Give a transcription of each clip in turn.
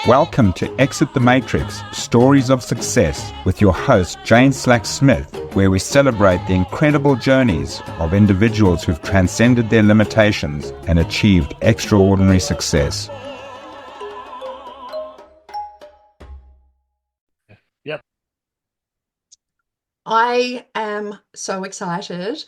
Welcome to Exit the Matrix, Stories of Success with your host, Jane Slack-Smith, where we celebrate the incredible journeys of individuals who've transcended their limitations and achieved extraordinary success. Yep. I am so excited.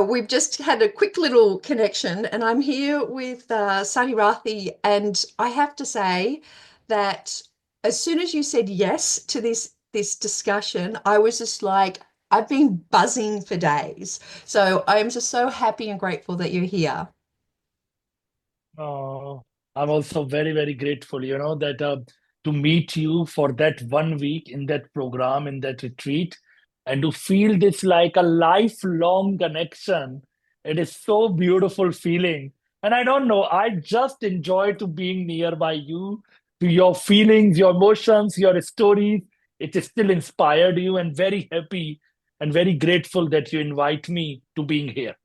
We've just had a quick little connection, and I'm here with Satyarthi, and I have to say that as soon as you said yes to this discussion, I was just like, I've been buzzing for days. So I'm just so happy and grateful that you're here. Oh, I'm also very, very grateful, that to meet you for that 1 week in that program, in that retreat, and to feel this like a lifelong connection. It is so beautiful feeling. And I don't know, I just enjoy to being nearby you, to your feelings, your emotions, your stories. It is still inspired you and very happy and very grateful that you invite me to being here.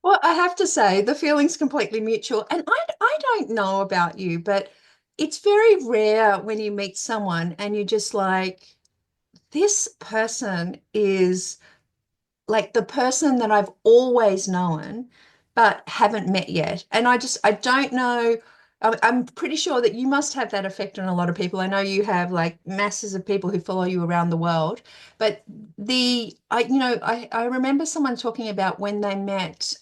Well, I have to say the feeling's completely mutual. And I don't know about you, but it's very rare when you meet someone and you're just like, this person is like the person that I've always known, but haven't met yet. And I don't know. I'm pretty sure that you must have that effect on a lot of people. I know you have like masses of people who follow you around the world, but I remember someone talking about when they met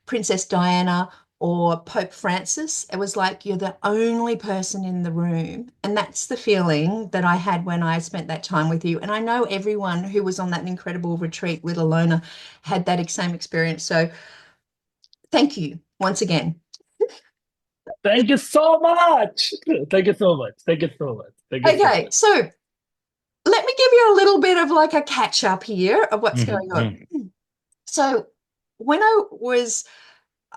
Princess Diana or Pope Francis. It was like you're the only person in the room. And that's the feeling that I had when I spent that time with you. And I know everyone who was on that incredible retreat with Alona had that same experience. So thank you once again. Thank you so much. Thank you so much. Thank you so much. Thank you so Okay, much. so let me give you a little bit of like a catch up here of what's going on. So when I was,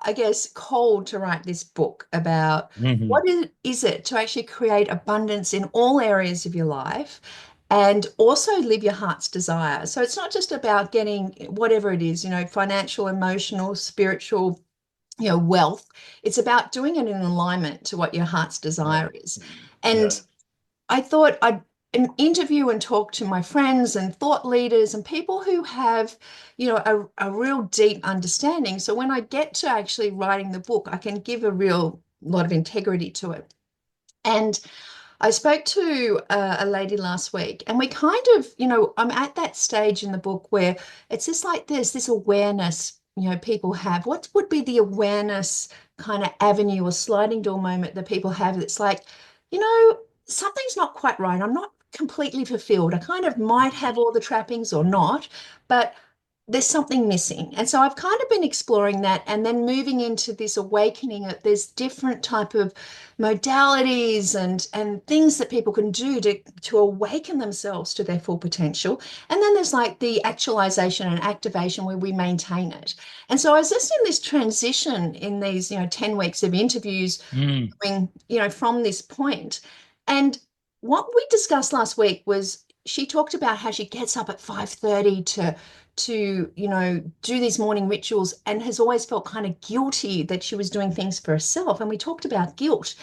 I guess, called to write this book about what is it to actually create abundance in all areas of your life and also live your heart's desire. So it's not just about getting whatever it is, financial, emotional, spiritual, wealth. It's about doing it in alignment to what your heart's desire is. And I thought I'd interview and talk to my friends and thought leaders and people who have, a real deep understanding. So when I get to actually writing the book, I can give a real lot of integrity to it. And I spoke to a lady last week, and we kind of, I'm at that stage in the book where it's just like there's this awareness, people have. What would be the awareness kind of avenue or sliding door moment that people have that's like, something's not quite right. I'm not completely fulfilled. I kind of might have all the trappings or not, but there's something missing. And so I've kind of been exploring that and then moving into this awakening that there's different type of modalities and things that people can do to awaken themselves to their full potential. And then there's like the actualization and activation where we maintain it. And so I was just in this transition in these, 10 weeks of interviews going, from this point. And what we discussed last week was she talked about how she gets up at 5:30 to do these morning rituals and has always felt kind of guilty that she was doing things for herself. And we talked about guilt.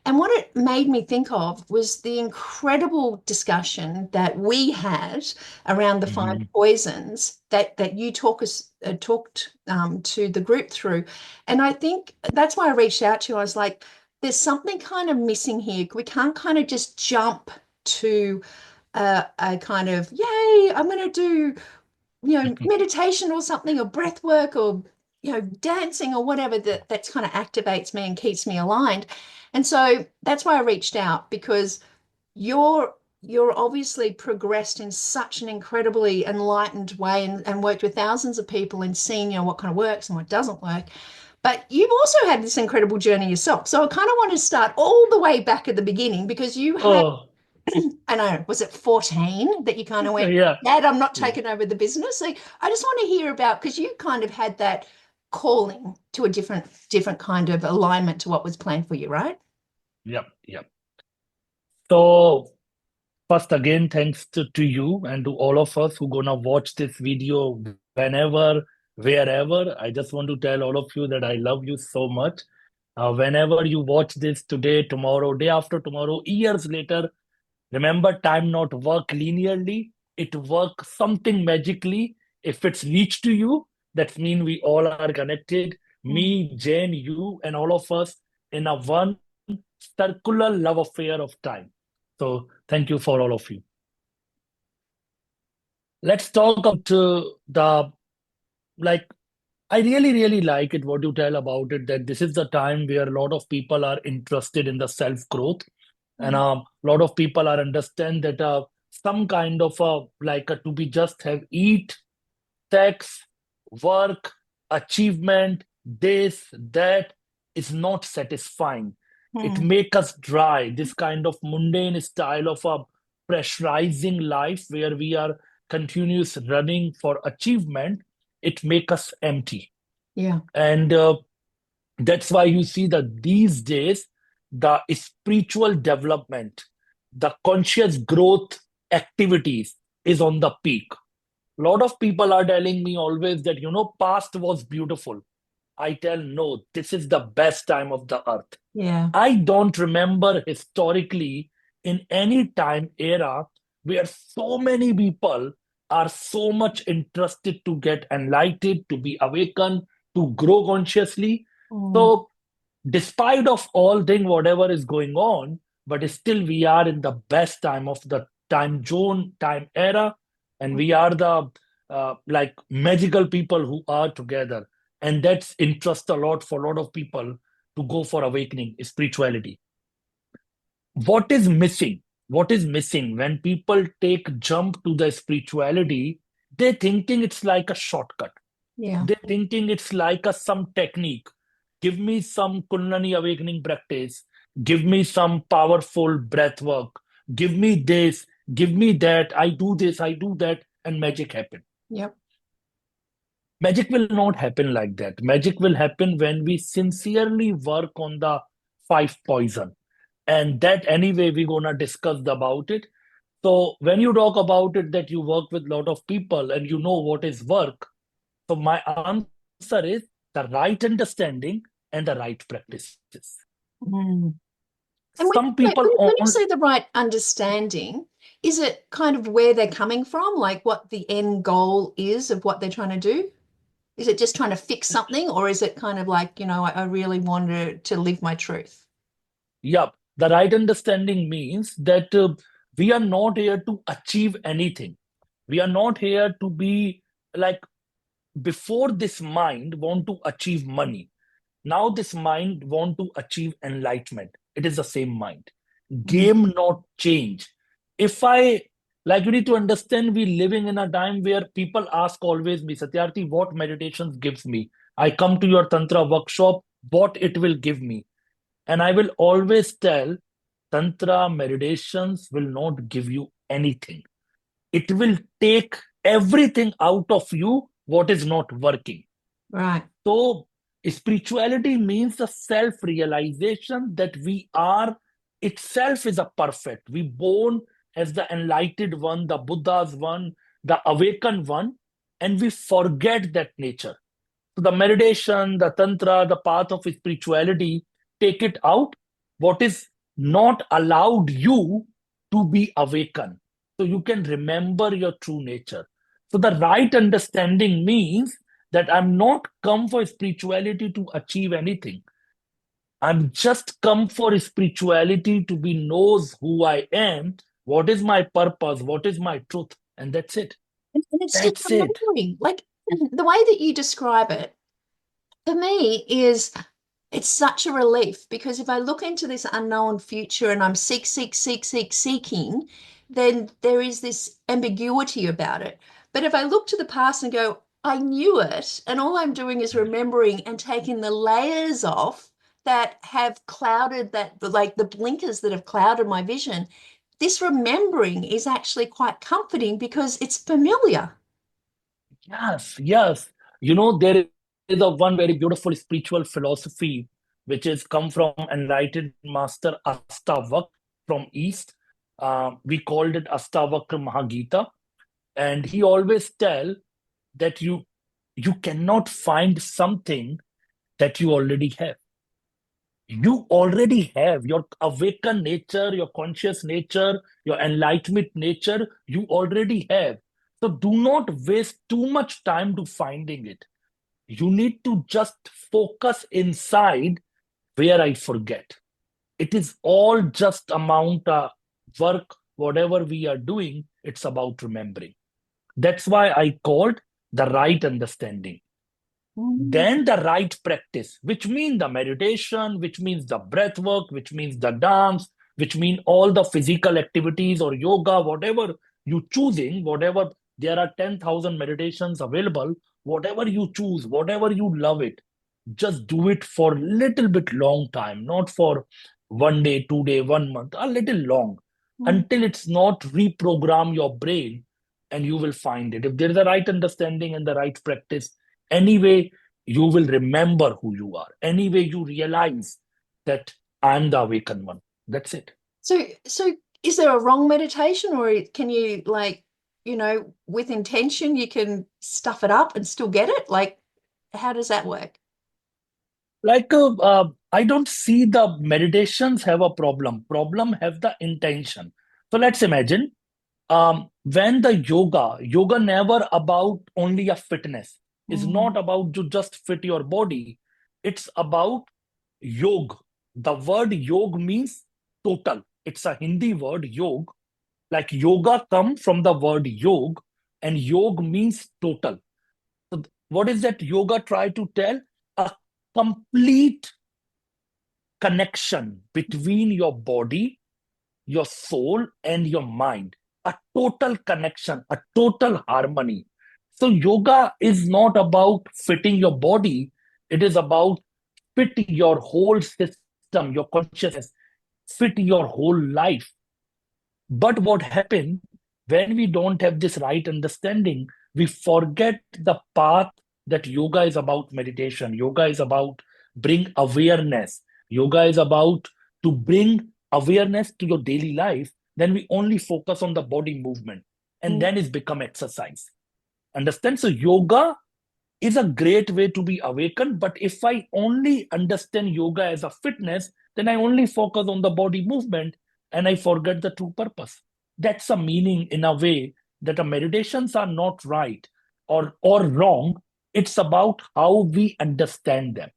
And what it made me think of was the incredible discussion that we had around the 5 poisons that you talked to the group through. And I think that's why I reached out to you. I was like, there's something kind of missing here. We can't kind of just jump to a kind of, yay, I'm going to do meditation or something or breath work or dancing or whatever that's kind of activates me and keeps me aligned. And so that's why I reached out, because you're obviously progressed in such an incredibly enlightened way and worked with thousands of people and seen what kind of works and what doesn't work. But you've also had this incredible journey yourself. So I kind of want to start all the way back at the beginning, because you had I know, was it 14 that you kind of went, Dad, I'm not taking over the business? So I just want to hear about, because you kind of had that calling to a different kind of alignment to what was planned for you, right? Yep. So first, again, thanks to you and to all of us who gonna watch this video whenever, wherever. I just want to tell all of you that I love you so much. Whenever you watch this today, tomorrow, day after tomorrow, years later, remember, time not work linearly. It work something magically. If it's reached to you, that means we all are connected. Mm. Me, Jane, you, and all of us in a one circular love affair of time. So thank you for all of you. Let's talk about the like. I really, really like it what you tell about it, that this is the time where a lot of people are interested in the self growth, and Mm. a lot of people are understand that some kind of to be just have eat, sex, work, achievement, this, that is not satisfying. It Mm. make us dry. This kind of mundane style of a pressurizing life where we are continuous running for achievement, it make us empty. Yeah. And that's why you see that these days, the spiritual development, the conscious growth activities is on the peak. A lot of people are telling me always that, past was beautiful. I tell no, this is the best time of the earth. Yeah. I don't remember historically in any time era where so many people are so much interested to get enlightened, to be awakened, to grow consciously. Mm. So despite of all thing, whatever is going on, but still we are in the best time of the time zone, time era, and we are the magical people who are together, and that's interest a lot for a lot of people to go for awakening spirituality. What is missing? What is missing when people take jump to the spirituality? They're thinking it's like a shortcut. Yeah. They're thinking it's like a some technique. Give me some Kundalini awakening practice. Give me some powerful breath work. Give me this. Give me that. I do this. I do that, and magic happen. Yep. Magic will not happen like that. Magic will happen when we sincerely work on the five poison, and that anyway we're gonna discuss about it. So when you talk about it, that you work with a lot of people and you know what is work, so my answer is the right understanding and the right practices. Mm. And Some people when you on say the right understanding, is it kind of where they're coming from, like what the end goal is of what they're trying to do? Is it just trying to fix something, or is it kind of like, I really want to live my truth? yeah, the right understanding means that we are not here to achieve anything. We are not here to be like before this mind want to achieve money. Now this mind want to achieve enlightenment. It is the same mind. Mm. Game not change. If I like you need to understand we living in a time where people ask always me, Satyarthi, what meditations gives me? I come to your Tantra workshop, what it will give me? And I will always tell Tantra meditations will not give you anything. It will take everything out of you what is not working. Right. So, spirituality means the self realization that we are itself is a perfect. We born as the enlightened one, the Buddha's one, the awakened one, and we forget that nature. So, the meditation, the Tantra, the path of spirituality, take it out. What is not allowed you to be awakened. So, you can remember your true nature. So, the right understanding means that I'm not come for spirituality to achieve anything. I'm just come for spirituality to be knows who I am, what is my purpose, what is my truth, and that's it. And it's just That's it. amazing. Like the way that you describe it, for me, is it's such a relief, because if I look into this unknown future and I'm seeking, then there is this ambiguity about it. But if I look to the past and go, I knew it, and all I'm doing is remembering and taking the layers off that have clouded that, like the blinkers that have clouded my vision, this remembering is actually quite comforting because it's familiar. Yes, yes. There is a one very beautiful spiritual philosophy which is come from enlightened master Astavak from East. We called it Astavakra Mahagita, and he always tell that you cannot find something that you already have. You already have your awakened nature, your conscious nature, your enlightenment nature, you already have. So do not waste too much time to finding it. You need to just focus inside where I forget. It is all just amount of work, whatever we are doing, it's about remembering. That's why I called the right understanding. Then the right practice, which means the meditation, which means the breath work, which means the dance, which mean all the physical activities or yoga, whatever you choosing, whatever there are 10,000 meditations available, whatever you choose, whatever you love it, just do it for little bit long time, not for 1 day, 2 day, 1 month, a little long, until it's not reprogram your brain, and you will find it. If there is a right understanding and the right practice, anyway, you will remember who you are. Anyway, you realize that I'm the awakened one. That's it. So is there a wrong meditation, or can you, like, with intention, you can stuff it up and still get it? Like, how does that work? Like, I don't see the meditations have a problem. Problem have the intention. So let's imagine, when the yoga never about only a fitness. It's not about to just fit your body. It's about yog. The word yog means total. It's a Hindi word, yog. Like yoga come from the word yog, and yog means total. So what is that yoga try to tell? A complete connection between your body, your soul, and your mind. A total connection, a total harmony. So yoga is not about fitting your body. It is about fit your whole system, your consciousness, fit your whole life. But what happens when we don't have this right understanding, we forget the path that yoga is about meditation. Yoga is about bring awareness. Yoga is about to bring awareness to your daily life. Then we only focus on the body movement, and then it's become exercise. Understand? So yoga is a great way to be awakened. But if I only understand yoga as a fitness, then I only focus on the body movement and I forget the true purpose. That's a meaning in a way that the meditations are not right or wrong. It's about how we understand them.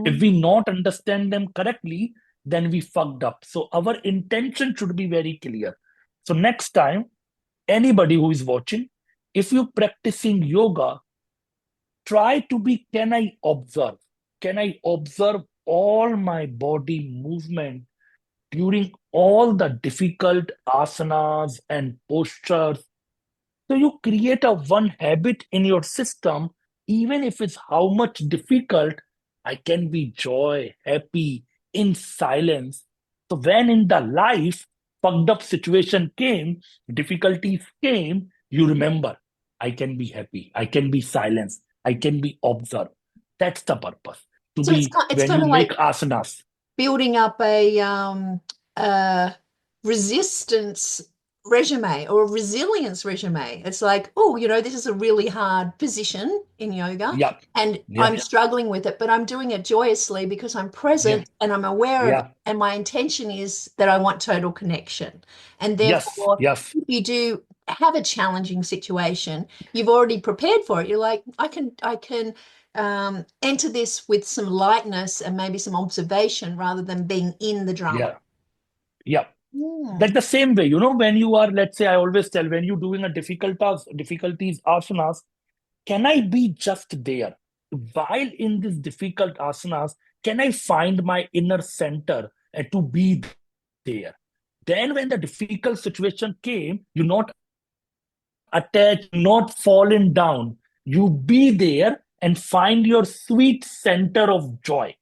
If we not understand them correctly, then we fucked up. So our intention should be very clear. So next time, anybody who is watching, if you're practicing yoga, try to be, can I observe? Can I observe all my body movement during all the difficult asanas and postures? So you create a one habit in your system, even if it's how much difficult, I can be joy, happy, in silence. So when in the life, fucked up situation came, difficulties came, you remember, I can be happy, I can be silenced, I can be observed. That's the purpose. To So be it's when kind you of make like asanas. building up a resistance resume or a resilience resume. It's like, oh, this is a really hard position in yoga, Yeah, and yeah, I'm struggling with it, but I'm doing it joyously because I'm yeah, present and I'm aware of it, yeah. and my intention is that I want total connection. And Yes, therefore, yes. if you do have a challenging situation, you've already prepared for it. You're like, I can enter this with some lightness and maybe some observation rather than being in the drama. Yeah, yeah. Mm. Like the same way, when you are, let's say, I always tell, when you're doing a difficulties asanas, can I be just there? While in this difficult asanas, can I find my inner center and to be there? Then when the difficult situation came, you not attach, not fallen down. You be there and find your sweet center of joy,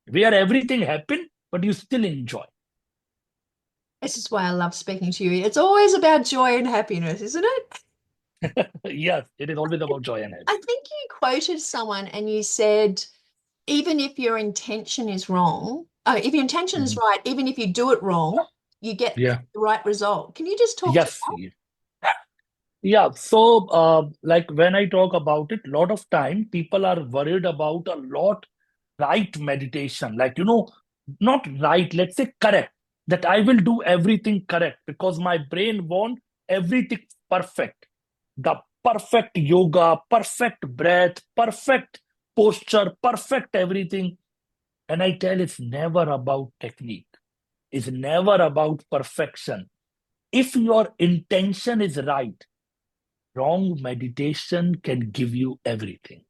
where everything happened, but you still enjoy. This is why I love speaking to you. It's always about joy and happiness, isn't it? Yes, it is always about joy and I happiness. think you quoted someone and you said, even if your intention is wrong, if your intention is Mhm. right, even if you do it wrong, you get Yeah. the right result. Can you just talk to Yes. Yeah. So, like when I talk about it, lot of time people are worried about a lot right meditation. Like, not right, let's say correct, that I will do everything correct because my brain want everything perfect. The perfect yoga, perfect breath, perfect posture, perfect everything. And I tell it's never about technique. It's never about perfection. If your intention is right, wrong meditation can give you everything.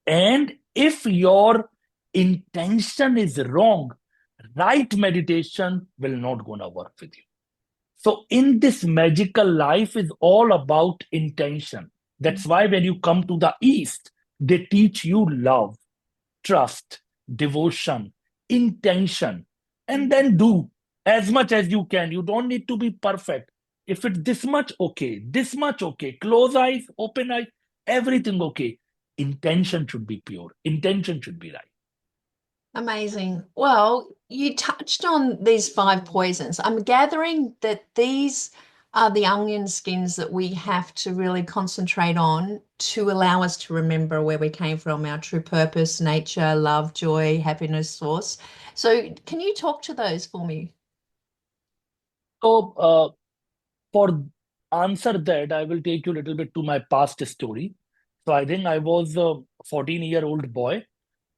And if your intention is wrong, right meditation will not gonna work with you. So in this magical life is all about intention. That's why when you come to the East, they teach you love, trust, devotion, intention, and then do as much as you can. You don't need to be perfect. If it's this much okay, close eyes, open eyes, everything okay. Intention should be pure. Intention should be right. Amazing. Well, you touched on these 5 poisons. I'm gathering that these are the onion skins that we have to really concentrate on to allow us to remember where we came from, our true purpose, nature, love, joy, happiness source. So, can you talk to those for me? So, for answer that, I will take you a little bit to my past story. So I think I was a 14-year-old boy,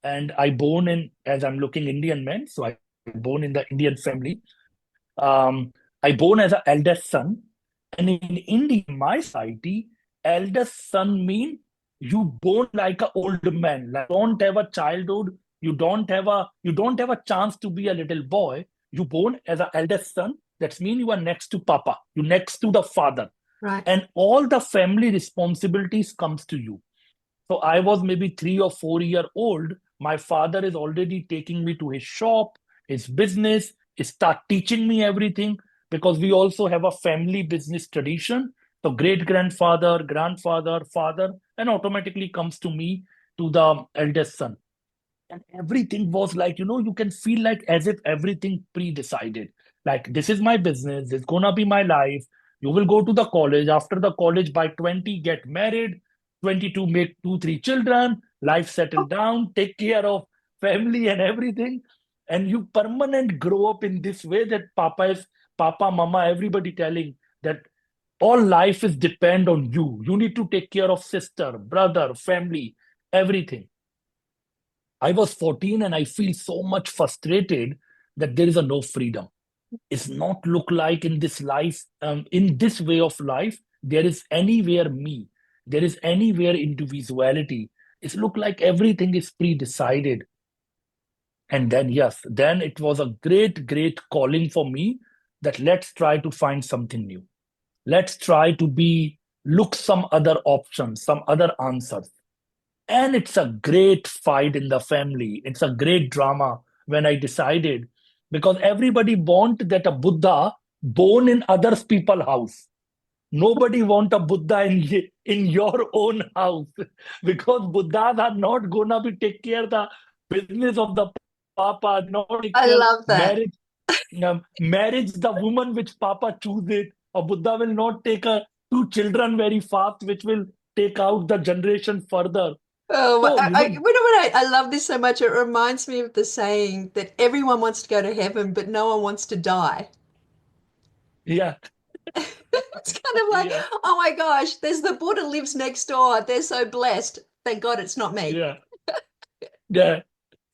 and I born in, as I'm looking Indian man, so I born in the Indian family. I born as an eldest son, and in India, my society, eldest son mean you born like an old man, like don't have a childhood, you don't have a chance to be a little boy. You born as an eldest son. That means you are next to Papa, you next to the father, Right. and all the family responsibilities comes to you. So I was maybe 3 or 4 year old. My father is already taking me to his shop, his business, he start teaching me everything because we also have a family business tradition. So great grandfather, grandfather, father, and automatically comes to me, to the eldest son. And everything was like, you can feel like as if everything pre-decided. Like, this is my business, it's gonna be my life. You will go to the college. After the college, by 20, get married. 22, make 2, 3 children, life settle down, take care of family and everything. And you permanent grow up in this way that Papa, Mama, everybody telling that all life is depend on you. You need to take care of sister, brother, family, everything. I was 14 and I feel so much frustrated that there is a no freedom. It's not look like in this life, in this way of life, there is anywhere me. There is anywhere individuality. It's look like everything is pre-decided. And then, yes, then it was a great, great calling for me that let's try to find something new. Let's try to look some other options, some other answers. And it's a great fight in the family. It's a great drama when I decided, because everybody want that a Buddha born in others people house. Nobody want a Buddha in your own house because Buddhas are not gonna be take care the business of the Papa, not take I care love that. marriage. Marriage the woman which Papa choose it. A Buddha will not take 2 children very fast, which will take out the generation further. Oh, So, you know what? I love this so much. It reminds me of the saying that everyone wants to go to heaven, but no one wants to die. yeah, It's kind of like, yeah, oh my gosh, there's the Buddha lives next door. They're so blessed. Thank God it's not me. yeah, yeah.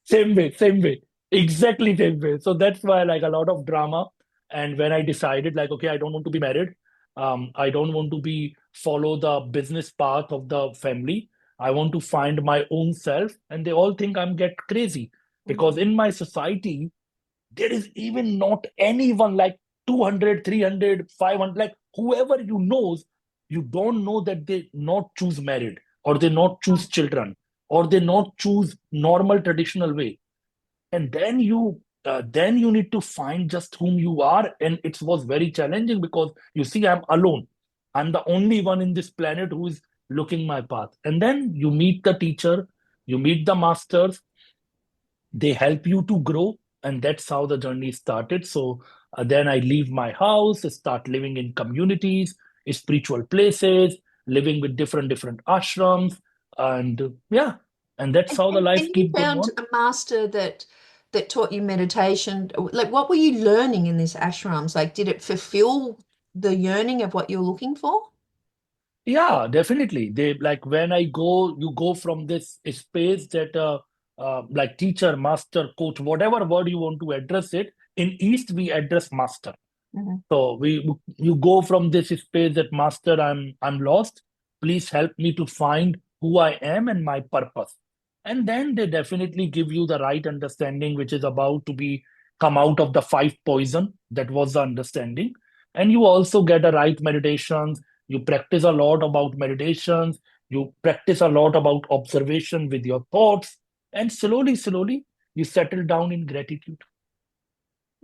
Same way, exactly same way. So that's why like a lot of drama. And when I decided like, okay, I don't want to be married. I don't want to be follow the business path of the family. I want to find my own self. And they all think I'm get crazy because in my society, there is even not anyone like 200, 300, 500, like whoever you knows, you don't know that they not choose married or they not choose children or they not choose normal traditional way. And then you need to find just whom you are. And it was very challenging because you see, I'm alone. I'm the only one in this planet who is looking my path. And then you meet the teacher, you meet the masters, they help you to grow, and that's how the journey started. So then I leave my house, start living in communities, spiritual places, living with different ashrams, and yeah, and that's how the And life you keep going found on. a master that that taught you meditation? Like, what were you learning in this ashrams? Like, did it fulfill the yearning of what you're looking for? Yeah, definitely. They like when I go, you go from this space that like teacher, master, coach, whatever word you want to address it. In East, we address master. Mhm. So you go from this space that master, I'm lost. Please help me to find who I am and my purpose. And then they definitely give you the right understanding, which is about to be come out of the five poison. That was the understanding. And you also get the right meditations. You practice a lot about meditations. You practice a lot about observation with your thoughts. And slowly, slowly, you settle down in gratitude.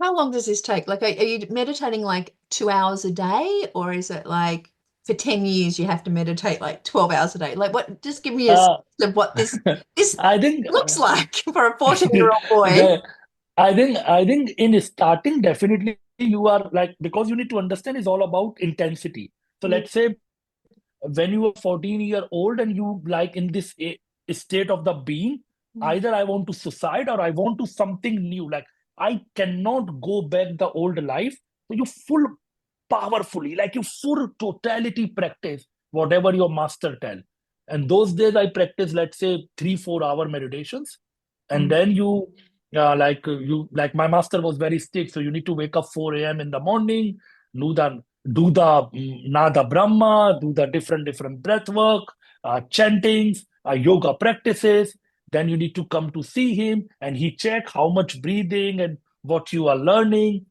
How long does this take? Like, are you meditating like 2 hours a day, or is it like for 10 years you have to meditate like 12 hours a day? Like, what, just give me a sense Uh, of what this I think looks like for a 14-year-old boy. the I think in starting, definitely you are like, because you need to understand is all about intensity. So Mm, let's say when you are 14-year old and you like in this state of the being, mm, either I want to suicide or I want to something new. Like I cannot go back the old life. So you full powerfully, like you full totality practice whatever your master tell. And those days I practice, let's say 3-4 hour meditations. And mm, then you like my master was very strict. So you need to wake up 4 a.m. in the morning, do the Nada Brahma, do the different breath work, chantings, yoga practices. Then you need to come to see him and he check how much breathing and what you are learning.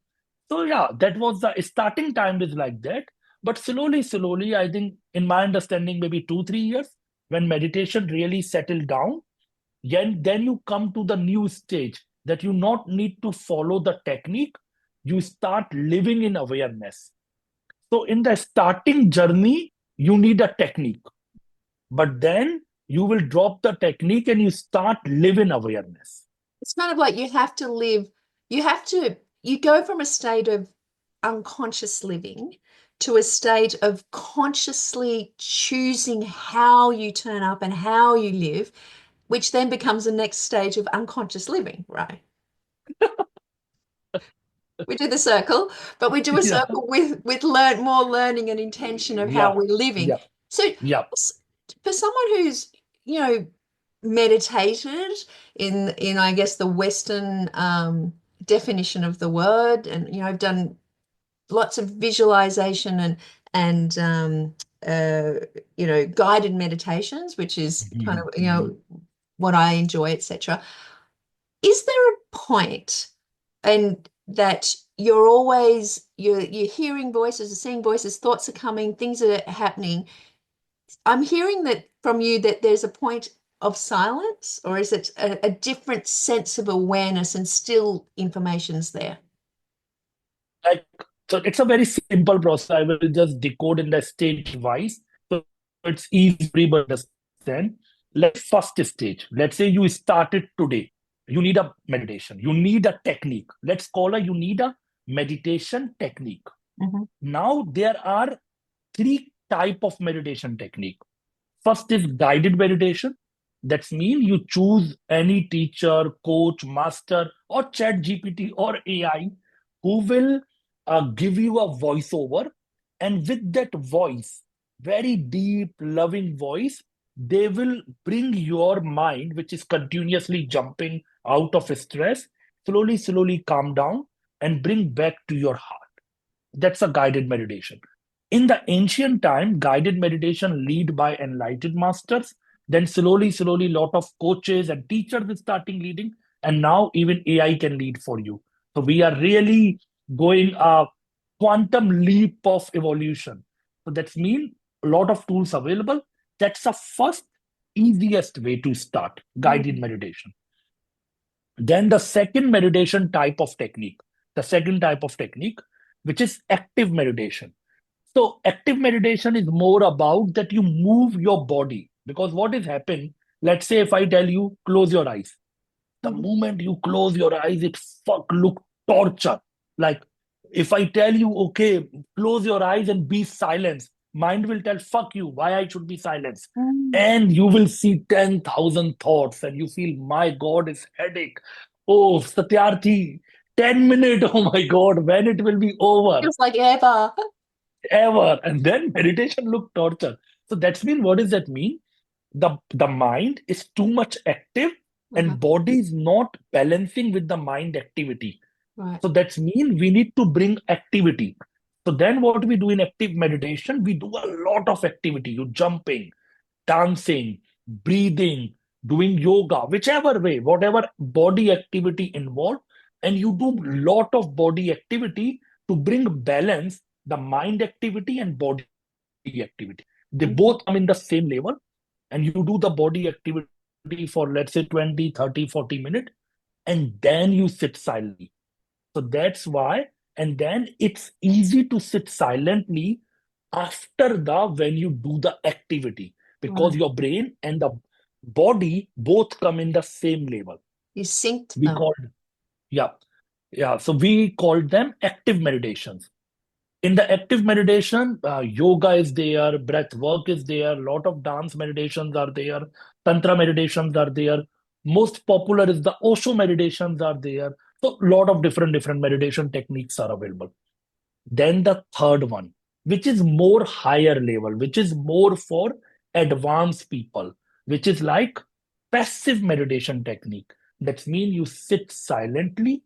So yeah, that was the starting time is like that. But slowly, slowly, I think in my understanding, maybe 2-3 years, when meditation really settled down, then you come to the new stage that you not need to follow the technique. You start living in awareness. So in the starting journey, you need a technique, but then you will drop the technique and you start living awareness. It's kind of like you have to live, you go from a state of unconscious living to a state of consciously choosing how you turn up and how you live, which then becomes the next stage of unconscious living, right? We do the circle, but we do a Yeah, circle with more learning and intention of how yeah, we're living. yeah, So yeah. for someone who's, meditated in I guess the Western definition of the word, and I've done lots of visualization and guided meditations, which is kind Mhm, of mhm. what I enjoy, etc. Is there a point and that you're hearing voices, or seeing voices, thoughts are coming, things are happening? I'm hearing that from you that there's a point of silence, or is it a different sense of awareness and still information's there? Like, so it's a very simple process. I will just decode in the stage wise. So it's easy for everybody to understand. Let's first stage. Let's say you started today. You need a meditation. You need a technique. Let's call it you need a meditation technique. Mhm. Now there are three type of meditation technique. First is guided meditation. That's mean you choose any teacher, coach, master, or chat GPT or AI who will give you a voiceover. And with that voice, very deep, loving voice, they will bring your mind, which is continuously jumping out of stress, slowly, slowly calm down and bring back to your heart. That's a guided meditation. In the ancient time, guided meditation lead by enlightened masters. Then slowly, slowly, lot of coaches and teachers is starting leading, and now even AI can lead for you. So we are really going a quantum leap of evolution. So that's mean a lot of tools available. That's the first easiest way to start guided Mm. meditation. Then the second type of technique, which is active meditation. So active meditation is more about that you move your body, because what is happening, let's say if I tell you close your eyes, the Mm. moment you close your eyes, it fuck look torture. Like if I tell you, okay, close your eyes and be silent, mind will tell, fuck you, why I should be silent. Mm. And you will see 10,000 thoughts and you feel, my God, it's headache. Oh, Satyarthi, 10 minutes. Oh my God, when it will be over? Feels like ever. Ever. And then meditation look torture. So that's mean, what does that mean? The mind is too much active Uh-huh. and body is not balancing with the mind activity. Right. So that's mean we need to bring activity. So then what we do in active meditation, we do a lot of activity. You jumping, dancing, breathing, doing yoga, whichever way, whatever body activity involved, and you do lot of body activity to bring balance, the mind activity and body activity. They Mhm. both come in the same level, and you do the body activity for, let's say, 20, 30, 40 minutes, and then you sit silently. So that's why, and then it's easy to sit silently after the when you do the activity, because Right. your brain and the body both come in the same level. You synced We them. called, yeah, yeah. So we called them active meditations. In the active meditation, yoga is there, breath work is there, lot of dance meditations are there, tantra meditations are there. Most popular is the Osho meditations are there. So lot of different meditation techniques are available. Then the third one, which is more higher level, which is more for advanced people, which is like passive meditation technique. That means you sit silently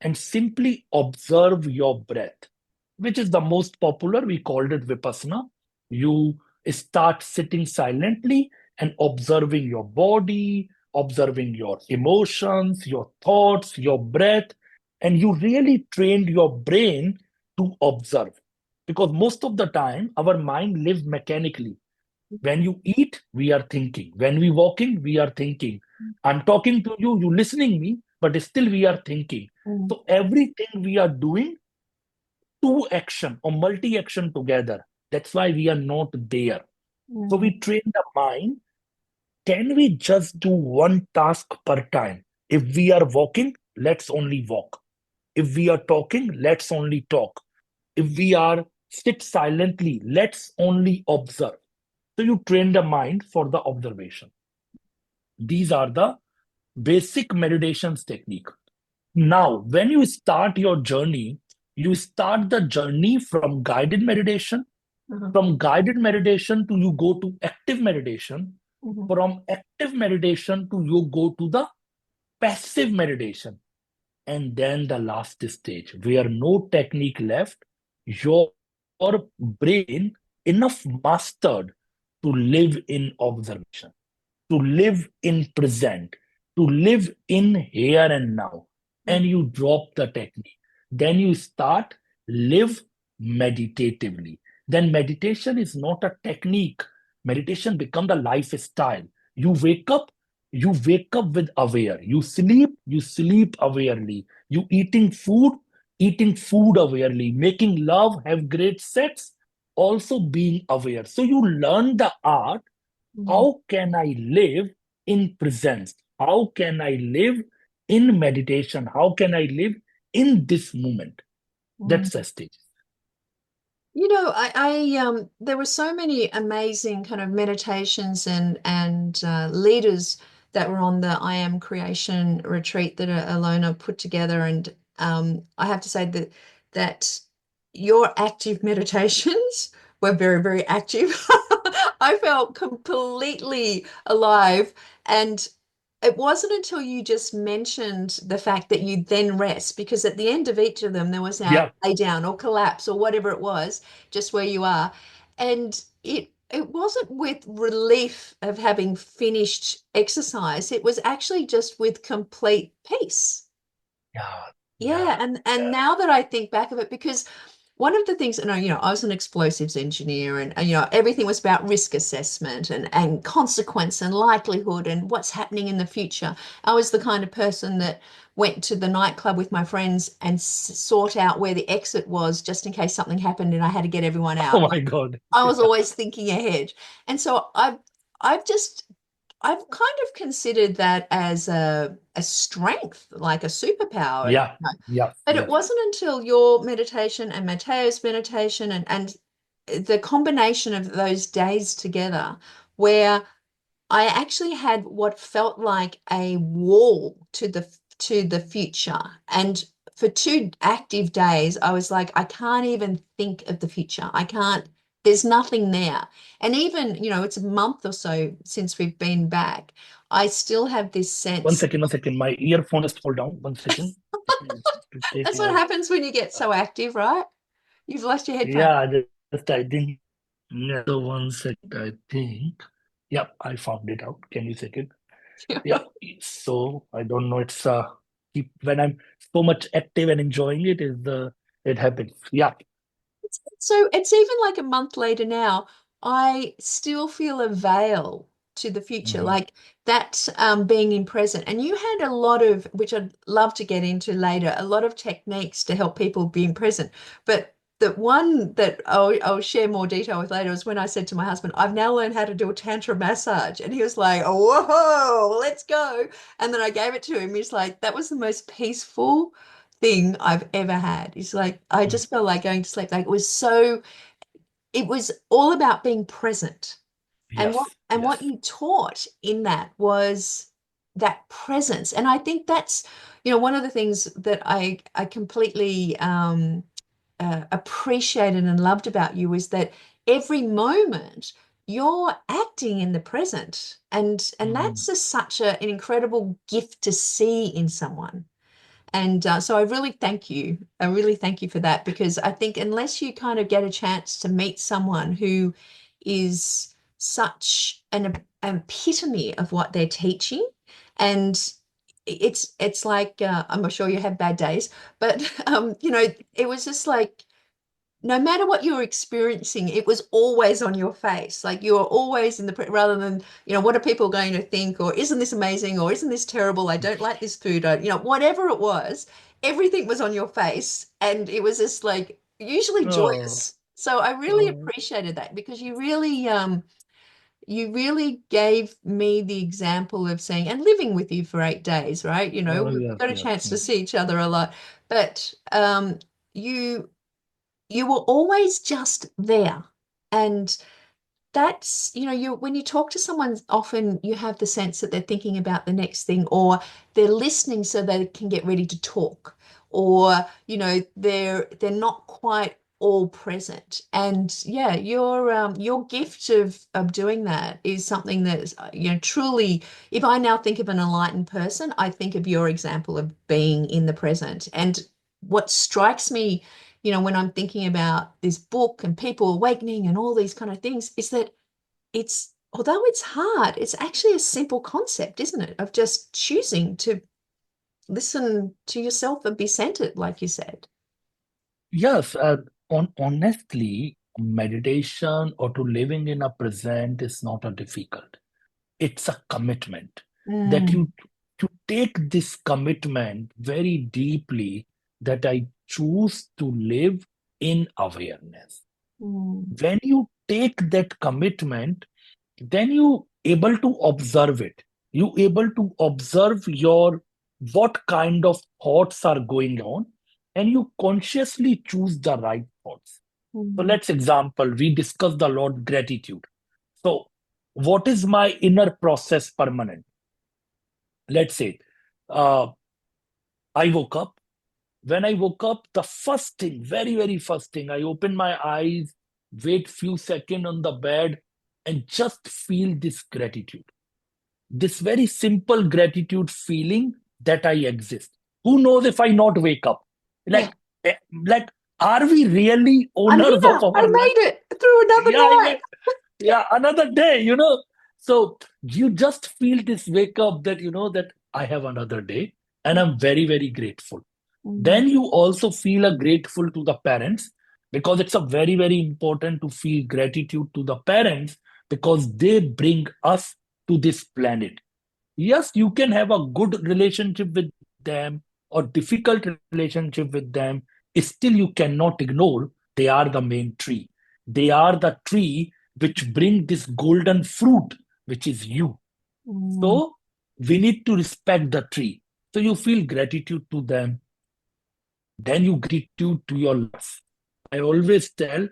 and simply observe your breath, which is the most popular. We called it Vipassana. You start sitting silently and observing your body, observing your emotions, your thoughts, your breath, and you really trained your brain to observe. Because most of the time, our mind lives mechanically. When you eat, we are thinking. When we walking, we are thinking. I'm talking to you, you listening me, but still we are thinking. Mm. So everything we are doing, two action or multi-action together. That's why we are not there. So Mm. we train the mind. Can we just do one task per time? If we are walking, let's only walk. If we are talking, let's only talk. If we are sit silently, let's only observe. So you train the mind for the observation. These are the basic meditations technique. Now, when you start your journey, you start the journey from guided meditation. Uh-huh. From guided meditation to you go to active meditation. Mhm. From active meditation to you go to the passive meditation. And then the last stage, where no technique left, your brain enough mastered to live in observation, to live in present, to live in here and now. Mm. And you drop the technique. Then you start live meditatively. Then meditation is not a technique. Meditation become the lifestyle. You wake up with aware. You sleep awarely. You eating food awarely. Making love, have great sex, also being aware. So you learn the art. Mm. How can I live in presence? How can I live in meditation? How can I live in this moment? Mm. That's the stage. You know, there were so many amazing kind of meditations and leaders that were on the I Am Creation retreat that Alona put together, and I have to say that your active meditations were very, very active. I felt completely alive, and it wasn't until you just mentioned the fact that you then rest, because at the end of each of them, there was now Yeah. lay down or collapse or whatever it was, just where you are. And it wasn't with relief of having finished exercise. It was actually just with complete peace. Yeah. Yeah, Yeah. and Yeah. now that I think back of it, because one of the things, and I was an explosives engineer, and everything was about risk assessment and consequence and likelihood and what's happening in the future. I was the kind of person that went to the nightclub with my friends and sought out where the exit was just in case something happened and I had to get everyone out. Oh my God. I was Yeah. always thinking ahead. And so I've just I've kind of considered that as a strength, like a superpower. Yeah. Yeah. But it Yes. wasn't until your meditation and Mateo's meditation and the combination of those days together where I actually had what felt like a wall to the future. And for 2 active days, I was like, I can't even think of the future. I can't, there's nothing there. And even, it's a month or so since we've been back. I still have this One sense. second, 1 second. My earphone is fall down. 1 second. To take That's what my happens when you get so active, right? You've lost your headphone. yeah, just I think. Yeah, so 1 second, I think. Yep, I found it out. Can you second? Yeah. So I don't know. It's when I'm so much active and enjoying it, it happens. Yeah. So it's even like a month later now, I still feel a veil to the future, Mhm. like that being in present. And you had a lot of, which I'd love to get into later, a lot of techniques to help people be in present. But the one that I'll share more detail with later was when I said to my husband, I've now learned how to do a tantra massage. And he was like, whoa, let's go. And then I gave it to him. He's like, that was the most peaceful thing I've ever had. It's like I Mm. just felt like going to sleep. Like it was all about being present. And what Yes, and what yes. you taught in that was that presence. And I think that's, one of the things that I completely appreciated and loved about you is that every moment you're acting in the present. And Mhm. that's such an incredible gift to see in someone. And so I really thank you. I really thank you for that, because I think unless you kind of get a chance to meet someone who is such an epitome of what they're teaching, and it's like I'm sure you have bad days, but it was just like no matter what you were experiencing, it was always on your face. Like you were always in the, rather than, what are people going to think? Or isn't this amazing? Or isn't this terrible? I don't like this food. Whatever it was, everything was on your face. And it was just like usually Oh, joyous. So I really oh, appreciated that, because you really gave me the example of saying, and living with you for 8 days, right? oh, We've yes, got a yes, chance to yes. see each other a lot, but you you were always just there. And that's, when you talk to someone, often you have the sense that they're thinking about the next thing, or they're listening so they can get ready to talk, or, they're not quite all present. And yeah, your gift of doing that is something that is, truly, if I now think of an enlightened person, I think of your example of being in the present. And what strikes me, when I'm thinking about this book and people awakening and all these kind of things, is that although it's hard, it's actually a simple concept, isn't it? Of just choosing to listen to yourself and be centered, like you said. Yes, honestly, meditation or to living in a present is not a difficult. It's a commitment that Mm, you take this commitment very deeply, that I choose to live in awareness. mm, When you take that commitment, then you able to observe it. You able to observe your what kind of thoughts are going on, and you consciously choose the right thoughts. So mm, let's example, we discuss the Lord gratitude. So what is my inner process permanent? Let's say uh, I woke up. When I woke up, the first thing, very, very first thing, I open my eyes, wait few seconds on the bed, and just feel this gratitude. This very simple gratitude feeling that I exist. Who knows if I not wake up? yeah. Like, like, are we really I'm owners of here. I our life? made it through another Yeah, night. yeah, another day. So you just feel this wake up that, that I have another day and I'm very, very grateful. Mm, Then you also feel a grateful to the parents, because it's a very, very important to feel gratitude to the parents, because they bring us to this planet. Yes, you can have a good relationship with them or difficult relationship with them. Still, you cannot ignore they are the main tree. They are the tree which bring this golden fruit, which is you. mm, So we need to respect the tree. So you feel gratitude to them. Then you gratitude to your life. I always tell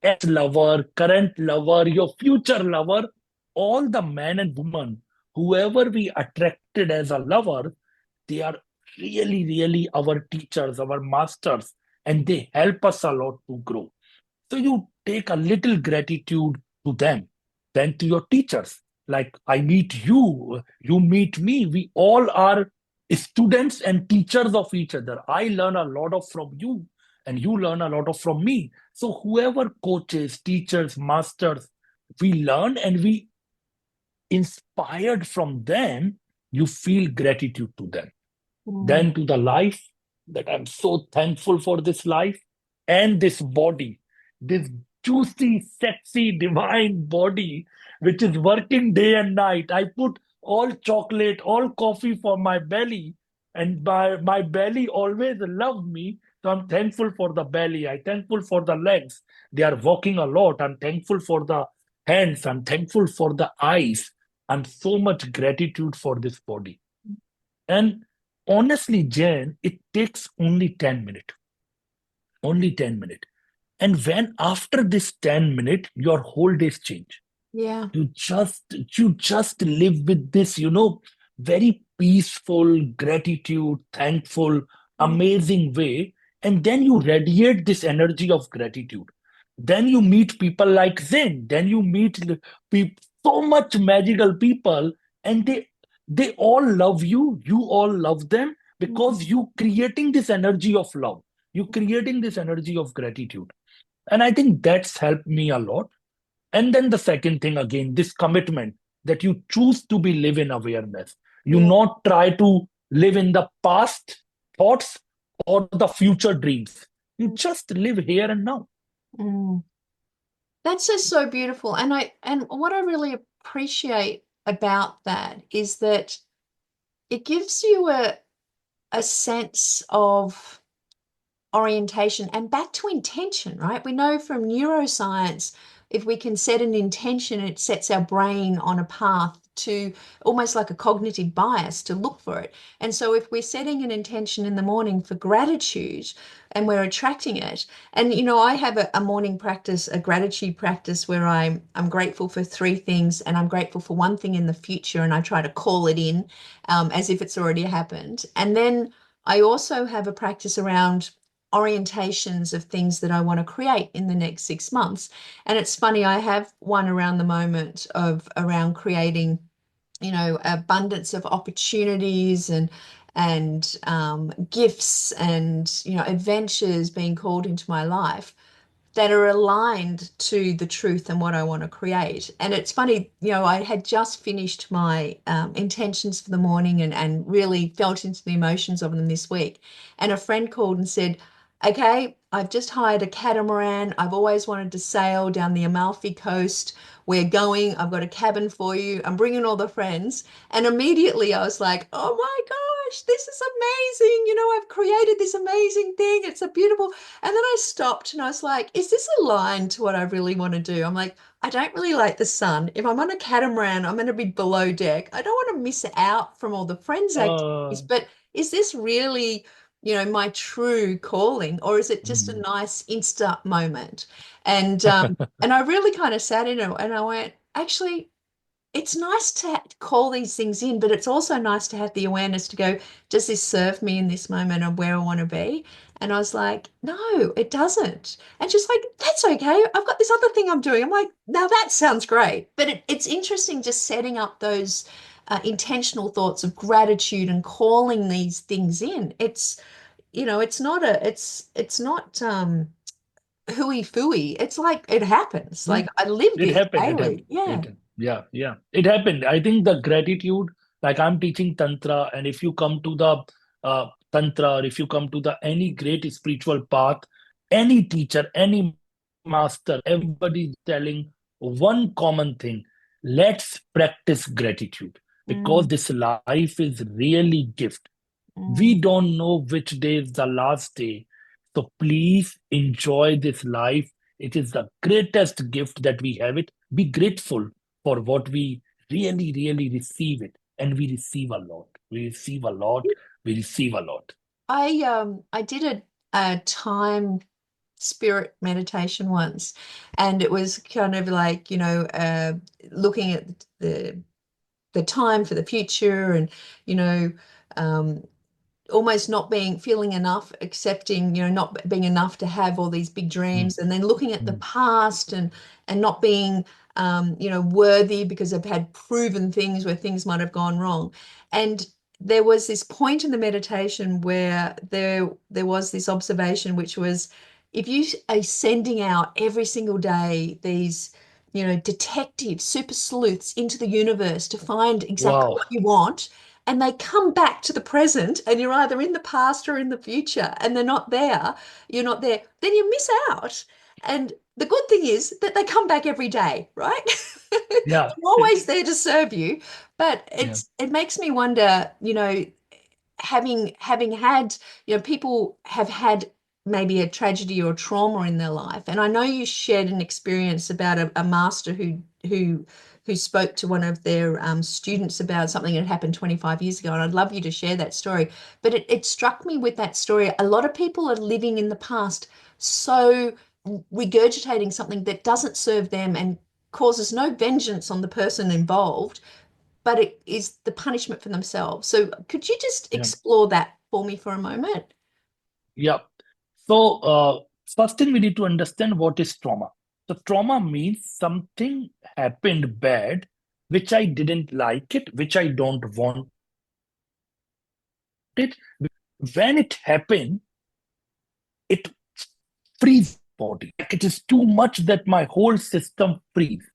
ex-lover, current lover, your future lover, all the man and woman, whoever we attracted as a lover, they are really, really our teachers, our masters, and they help us a lot to grow. So you take a little gratitude to them, then to your teachers. Like I meet you, you meet me. We all are students and teachers of each other. I learn a lot of from you, and you learn a lot of from me. So whoever coaches, teachers, masters, we learn and we inspired from them. You feel gratitude to them, Mm. then to the life, that I'm so thankful for this life and this body, this juicy, sexy, divine body, which is working day and night. I put all chocolate, all coffee for my belly, and my belly always love me. So I'm thankful for the belly. I'm thankful for the legs. They are walking a lot. I'm thankful for the hands. I'm thankful for the eyes. I'm so much gratitude for this body. And honestly, Jen, it takes only 10 minutes, only 10 minutes. And when after this 10 minutes, your whole day's change. Yeah. You just live with this, very peaceful, gratitude, thankful, Mm. amazing way. And then you radiate this energy of gratitude. Then you meet people like Zen. Then you meet so much magical people, and they all love you. You all love them Mm. because you creating this energy of love. You creating this energy of gratitude. And I think that's helped me a lot. And then the second thing again, this commitment that you choose to be live in awareness. You Yeah. not try to live in the past thoughts or the future dreams. You Mm. just live here and now. Mm. That's just so beautiful. And what I really appreciate about that is that it gives you a sense of orientation and back to intention, right? We know from neuroscience, if we can set an intention, it sets our brain on a path to almost like a cognitive bias to look for it. And so if we're setting an intention in the morning for gratitude and we're attracting it, and I have a morning practice, a gratitude practice where I'm grateful for three things and I'm grateful for one thing in the future, and I try to call it in as if it's already happened. And then I also have a practice around orientations of things that I want to create in the next 6 months. And it's funny, I have one around the moment of around creating, abundance of opportunities and gifts and adventures being called into my life that are aligned to the truth and what I want to create. And it's funny, I had just finished my intentions for the morning and really felt into the emotions of them this week. And a friend called and said, okay, I've just hired a catamaran. I've always wanted to sail down the Amalfi Coast. We're going. I've got a cabin for you. I'm bringing all the friends. And immediately I was like, oh my gosh, this is amazing. I've created this amazing thing. It's a beautiful. And then I stopped and I was like, is this aligned to what I really want to do? I'm like, I don't really like the sun. If I'm on a catamaran, I'm going to be below deck. I don't want to miss out from all the friends activities, Uh, but is this really, my true calling, or is it just a mm, nice Insta moment? And I really kind of sat in it and I went, actually, it's nice to call these things in, but it's also nice to have the awareness to go, does this serve me in this moment of where I want to be? And I was like, no, it doesn't. And just like, that's okay. I've got this other thing I'm doing. I'm like, now that sounds great. But it's interesting just setting up those intentional thoughts of gratitude and calling these things in. It's not hooey fooey. It's like it happens. Like mm. I live It this happened. It daily. happened. Yeah. Yeah, yeah. It happened. I think the gratitude, like I'm teaching Tantra, and if you come to the Tantra, or if you come to the any great spiritual path, any teacher, any master, everybody is telling one common thing. Let's practice gratitude because Mm, this life is really gift. mm. We don't know which day is the last day. So please enjoy this life. It is the greatest gift that we have it. Be grateful for what we really, really receive it. And we receive a lot. We receive a lot. We receive a lot. I did a time spirit meditation once, and it was kind of like, looking at the time for the future and, you know, um almost not feeling enough, accepting, not being enough to have all these big dreams, and then looking at the past and not being, worthy because they've had proven things where things might have gone wrong. And there was this point in the meditation where there was this observation, which was, if you are sending out every single day these, detectives, super sleuths into the universe to find exactly Wow. what you want, and they come back to the present, and you're either in the past or in the future, and you're not there, then you miss out. And the good thing is that they come back every day, right? Yeah. They're always there to serve you. But Yeah. it makes me wonder, having had, people have had maybe a tragedy or trauma in their life. And I know you shared an experience about a master who spoke to one of their students about something that happened 25 years ago. And I'd love you to share that story. But it struck me with that story, a lot of people are living in the past, so regurgitating something that doesn't serve them and causes no vengeance on the person involved, but it is the punishment for themselves. So could you just Yeah. explore that for me for a moment? Yeah. So, first thing we need to understand what is trauma. So, trauma means something happened bad, which I didn't like it, which I don't want it. When it happened, it frees body. Like it is too much that my whole system frees.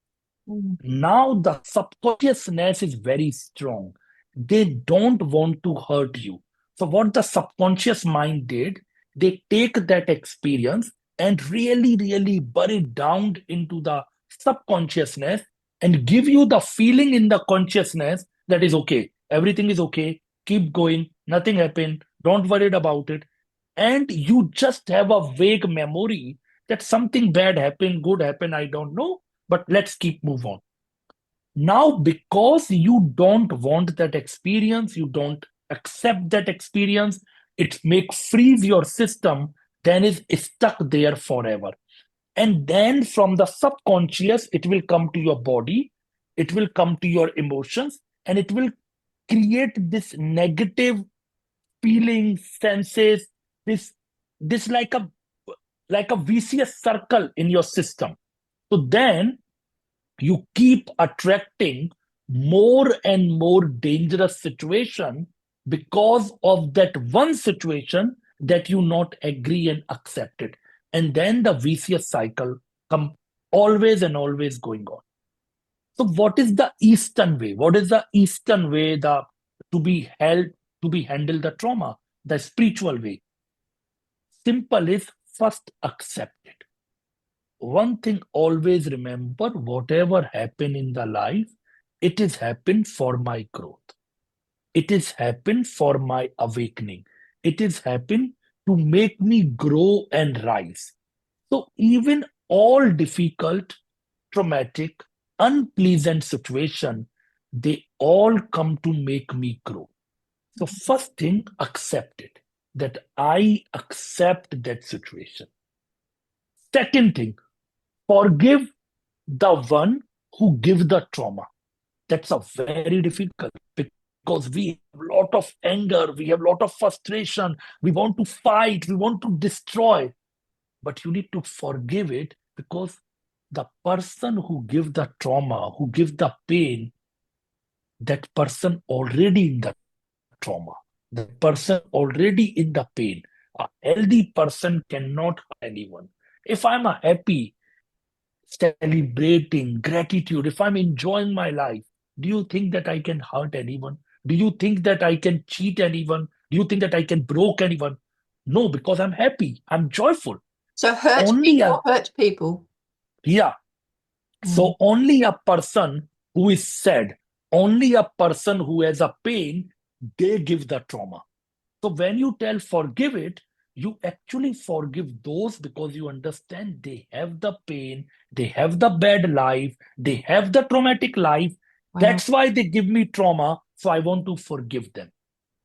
Now the subconsciousness is very strong. They don't want to hurt you. So what the subconscious mind did, they take that experience and really, really bury it down into the subconsciousness and give you the feeling in the consciousness that is okay. Everything is okay. Keep going. Nothing happened. Don't worry about it. And you just have a vague memory that something bad happened, good happened, I don't know, but let's keep move on. Now, because you don't want that experience, you don't accept that experience, it makes freeze your system, then is stuck there forever. And then from the subconscious, it will come to your body, it will come to your emotions, and it will create this negative feeling, senses, this like a vicious circle in your system. So then you keep attracting more and more dangerous situation because of that one situation that you not agree and accept it. And then the vicious cycle come always and always going on. So what is the Eastern way? What is the Eastern way to be held, to be handled the trauma? The spiritual way. Simple is first accept it. One thing always remember, whatever happen in the life, it is happened for my growth. It is happened for my awakening. It is happened to make me grow and rise. So even all difficult, traumatic, unpleasant situation, they all come to make me grow. So first thing, accept it, that I accept that situation. Second thing, forgive the one who gives the trauma. That's a very difficult because we have a lot of anger, we have a lot of frustration, we want to fight, we want to destroy. But you need to forgive it because the person who gives the trauma, who gives the pain, that person already in the trauma, the person already in the pain. A healthy person cannot hurt anyone. If I'm a happy, celebrating, gratitude, if I'm enjoying my life, do you think that I can hurt anyone? Do you think that I can cheat anyone? Do you think that I can broke anyone? No, because I'm happy. I'm joyful. So hurt Only people a, hurt people. yeah. So only a person who is sad, only a person who has a pain, they give the trauma. So when you tell forgive it, you actually forgive those because you understand they have the pain, they have the bad life, they have the traumatic life. Wow. That's why they give me trauma. So I want to forgive them.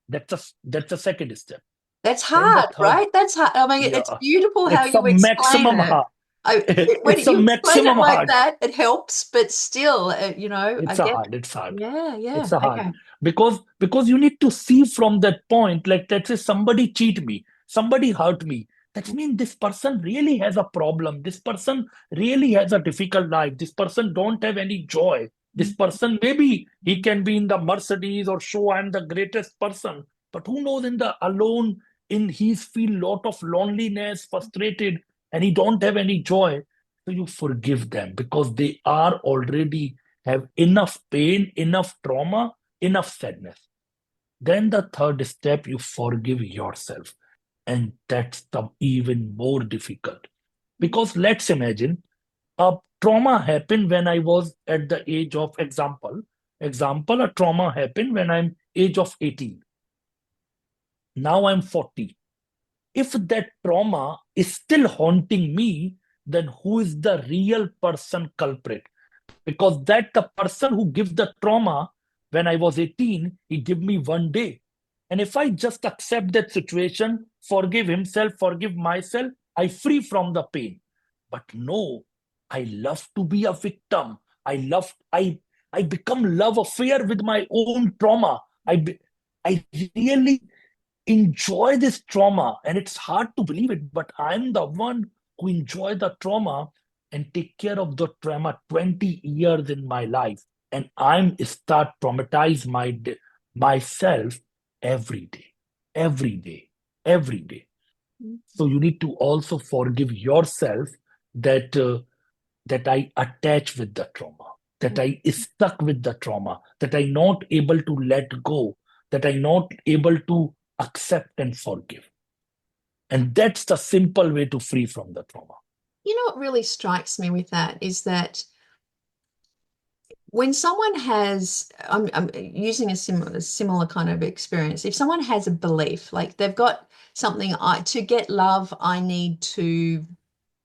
That's a second step. That's Then the hard, third, right? That's hard. I mean, it's yeah, beautiful how it's a you explain maximum it. hard. When It's a you explain it maximum like hard. that, it helps, but still, I It's a get, hard. It's hard. yeah, It's a hard okay. because you need to see from that point, like let's say somebody cheat me, somebody hurt me. That means this person really has a problem. This person really has a difficult life. This person don't have any joy. This person maybe he can be in the Mercedes or show I'm the greatest person, but who knows in the alone in he's feel lot of loneliness, frustrated, and he don't have any joy. So you forgive them because they are already have enough pain, enough trauma, enough sadness. Then the third step, you forgive yourself. And that's the even more difficult. Because let's imagine a trauma happened when I was at the age of example, a trauma happened when I'm age of 18. Now I'm 40. If that trauma is still haunting me, then who is the real person culprit? Because that the person who gives the trauma when I was 18, he gave me one day. And if I just accept that situation, forgive himself, forgive myself, I free from the pain. But no, I love to be a victim. I become love affair with my own trauma. I really enjoy this trauma, and it's hard to believe it, but I'm the one who enjoy the trauma and take care of the trauma 20 years in my life, and I'm start traumatize myself every day, every day, every day. So you need to also forgive yourself that that I attach with the trauma, that I stuck with the trauma, that I not able to let go, that I not able to accept and forgive. And that's the simple way to free from the trauma. What really strikes me with that is that when someone has, I'm using a similar kind of experience. If someone has a belief, like they've got something, to get love, I need to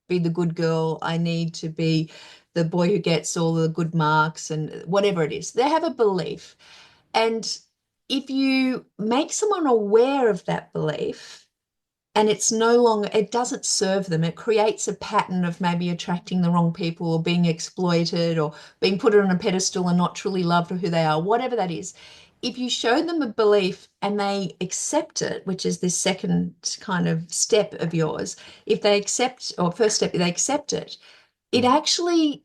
be the good girl, I need to be the boy who gets all the good marks, and whatever it is, they have a belief. And if you make someone aware of that belief, and it's no longer, it doesn't serve them, it creates a pattern of maybe attracting the wrong people or being exploited or being put on a pedestal and not truly loved for who they are, whatever that is. If you show them a belief and they accept it, which is this second kind of step of yours, if they accept, or first step, if they accept it, it actually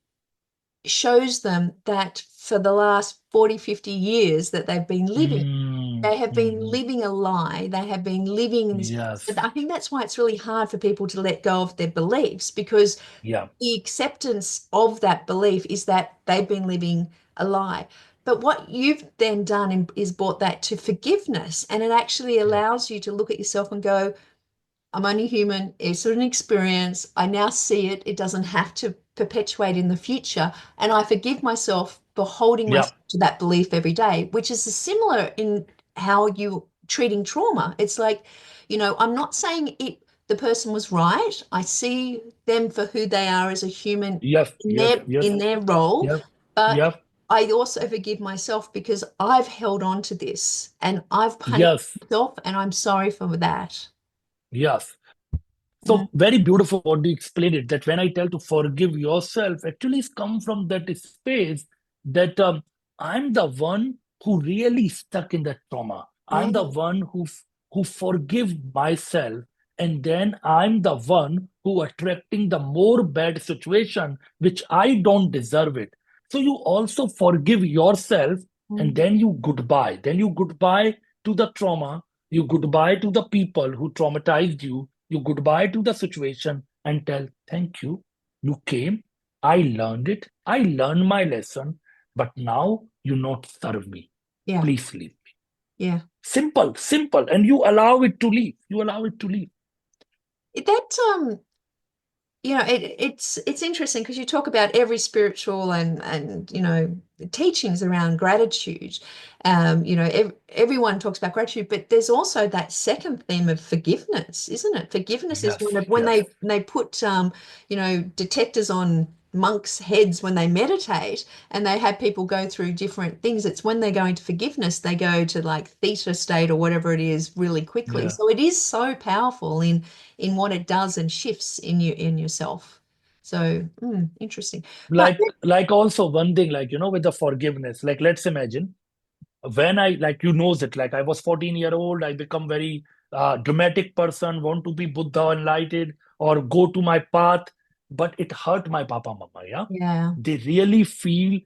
shows them that for the last 40, 50 years that they've been living, they have been living a lie. They have been living in this. Yes. I think that's why it's really hard for people to let go of their beliefs, because Yeah. the acceptance of that belief is that they've been living a lie. But what you've then done is brought that to forgiveness, and it actually Yeah. allows you to look at yourself and go, I'm only human. It's an experience. I now see it. It doesn't have to perpetuate in the future. And I forgive myself for holding Yeah. myself to that belief every day, which is similar in how you treating trauma. It's like, I'm not saying the person was right. I see them for who they are as a human Yes. in Yes. their Yes. in their role, Yes. but Yes. I also forgive myself because I've held on to this and I've punished Yes. myself, and I'm sorry for that. Yes. Mm. So very beautiful what you explained it, that when I tell to forgive yourself, actually it's come from that space that I'm the one who really stuck in that trauma. I'm the Yeah. one who forgive myself, and then I'm the one who attracting the more bad situation which I don't deserve it. So you also forgive yourself, and Mm. then you goodbye. Then you goodbye to the trauma. You goodbye to the people who traumatized you. You goodbye to the situation and tell, thank you. You came. I learned it. I learned my lesson. But now you not serve me. Yeah. Please leave me. Yeah. Simple, simple. And you allow it to leave. You allow it to leave. That it's interesting because you talk about every spiritual and teachings around gratitude. Everyone talks about gratitude, but there's also that second theme of forgiveness, isn't it? Forgiveness is Yes, when yes. they put detectors on monks' heads when they meditate, and they have people go through different things. It's when they go into forgiveness, they go to like theta state or whatever it is really quickly. Yeah. So it is so powerful in what it does and shifts in yourself. So interesting. But Like also one thing, like, with the forgiveness, like let's imagine when I, like, knows it, like I was 14-year-old, I become very dramatic person, want to be Buddha enlightened or go to my path, but it hurt my papa mama, yeah. yeah, They really feel,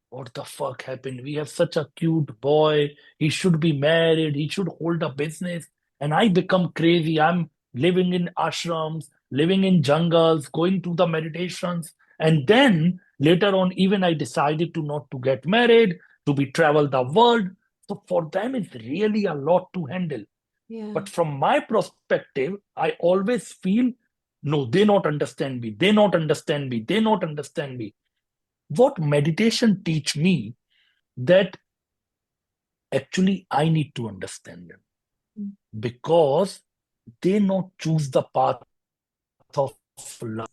what the fuck happened? We have such a cute boy. He should be married. He should hold a business. And I become crazy. I'm living in ashrams, living in jungles, going to the meditations. And then later on, even I decided to not to get married, to be travel the world. So for them, it's really a lot to handle. yeah. But from my perspective, I always feel, no, they not understand me. They not understand me. They not understand me. What meditation teach me that actually I need to understand them, Mm. because they not choose the path of love.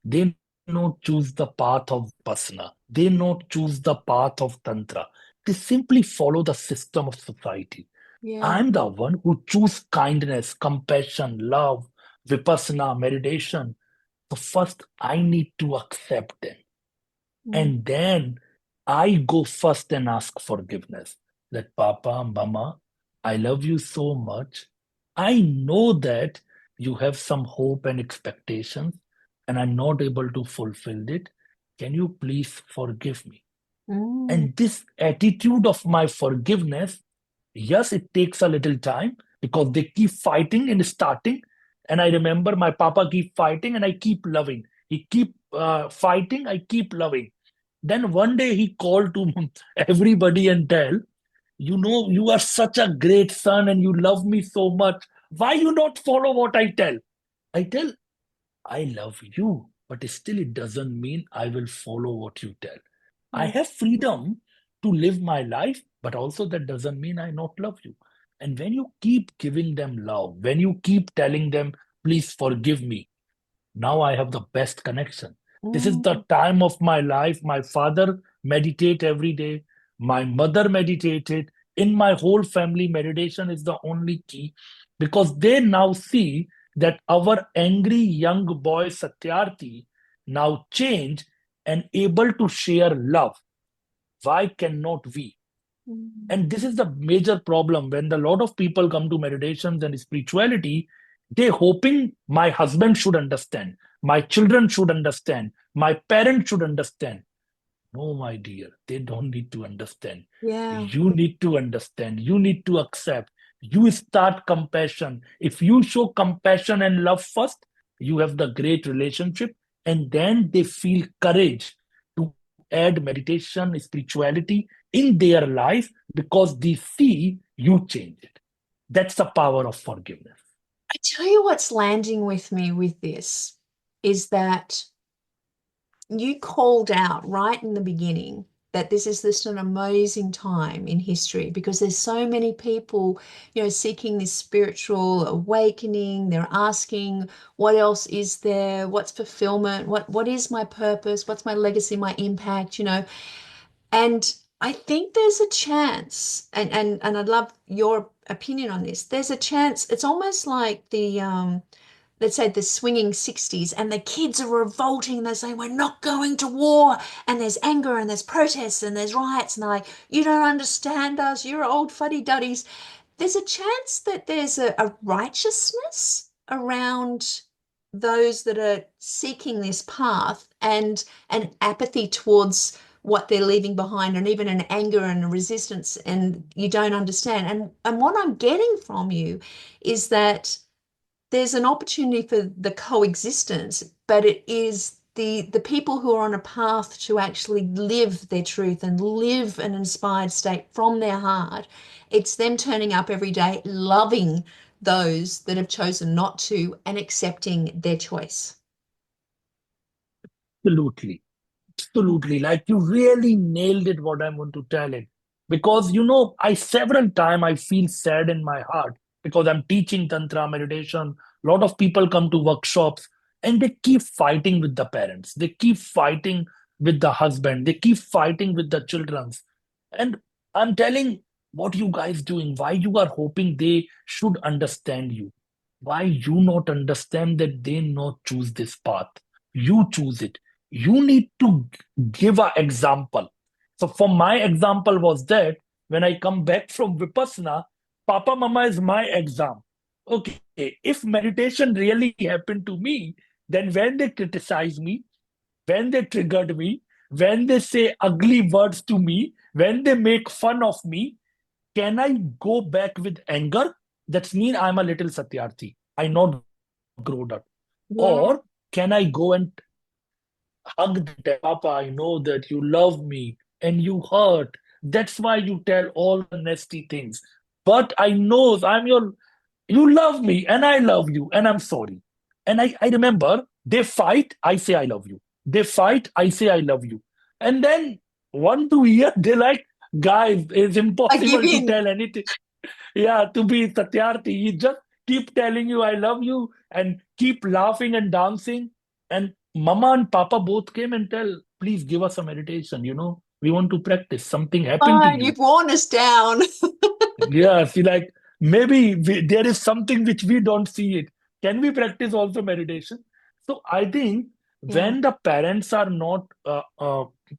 They not choose the path of pasna. They not choose the path of tantra. They simply follow the system of society. Yeah. I'm the one who choose kindness, compassion, love, vipassana, meditation. So first I need to accept them. Mm. And then I go first and ask forgiveness. That Papa, Mama, I love you so much. I know that you have some hope and expectations, and I'm not able to fulfill it. Can you please forgive me? Mm. And this attitude of my forgiveness, yes, it takes a little time because they keep fighting and starting. And I remember my papa keep fighting and I keep loving. He keep fighting, I keep loving. Then one day he called to everybody and tell, you are such a great son and you love me so much. Why you not follow what I tell? I tell, I love you, but still it doesn't mean I will follow what you tell. I Mm. have freedom to live my life, but also that doesn't mean I not love you. And when you keep giving them love, when you keep telling them, please forgive me, now I have the best connection. This is the Mm. time of my life. My father meditate every day. My mother meditated. In my whole family, meditation is the only key, because they now see that our angry young boy Satyarthi now change and able to share love. Why cannot we? Mm. And this is the major problem when a lot of people come to meditations and spirituality, they hoping my husband should understand, my children should understand, my parents should understand. No, my dear, they don't need to understand. Yeah. You need to understand. You need to accept. You start compassion. If you show compassion and love first, you have the great relationship, and then they feel courage to add meditation, spirituality in their life because they see you change it. That's the power of forgiveness. I tell you what's landing with me with this is that you called out right in the beginning that this is just an amazing time in history because there's so many people, seeking this spiritual awakening. They're asking, what else is there? What's fulfillment? What is my purpose? What's my legacy, my impact? And I think there's a chance, and I'd love your opinion on this. There's a chance, it's almost like the let's say the swinging 60s, and the kids are revolting. They're saying, we're not going to war. And there's anger and there's protests and there's riots. And they're like, you don't understand us. You're old fuddy-duddies. There's a chance that there's a righteousness around those that are seeking this path, and an apathy towards what they're leaving behind, and even an anger and a resistance, and you don't understand. And what I'm getting from you is that there's an opportunity for the coexistence, but it is the people who are on a path to actually live their truth and live an inspired state from their heart. It's them turning up every day, loving those that have chosen not to, and accepting their choice. Absolutely. Absolutely. Like you really nailed it, what I want to tell it. Because I several time I feel sad in my heart because I'm teaching Tantra meditation. A lot of people come to workshops and they keep fighting with the parents. They keep fighting with the husband. They keep fighting with the children. And I'm telling, what you guys doing? Why you are hoping they should understand you? Why you not understand that they not choose this path? You choose it. You need to give an example. So for my example was that when I come back from Vipassana, Papa Mama is my exam. Okay, if meditation really happened to me, then when they criticize me, when they triggered me, when they say ugly words to me, when they make fun of me, can I go back with anger? That's mean I'm a little Satyarthi. I not grown up. Yeah. Or can I go and hug them? Papa, I know that you love me and you hurt. That's why you tell all the nasty things. But I know you love me and I love you and I'm sorry. And I remember they fight, I say I love you. They fight, I say I love you. And then 1 2 years, they're like, guys, it's I give impossible to in. tell anything. Yeah, to be Satyarthi, he just keep telling you I love you and keep laughing and dancing. And Mama and Papa both came and tell, please give us a meditation. We want to practice. Something happened to Oh, you. you've worn us down. Yeah, see, like maybe there is something which we don't see it. Can we practice also meditation? So I think Yeah. when the parents are not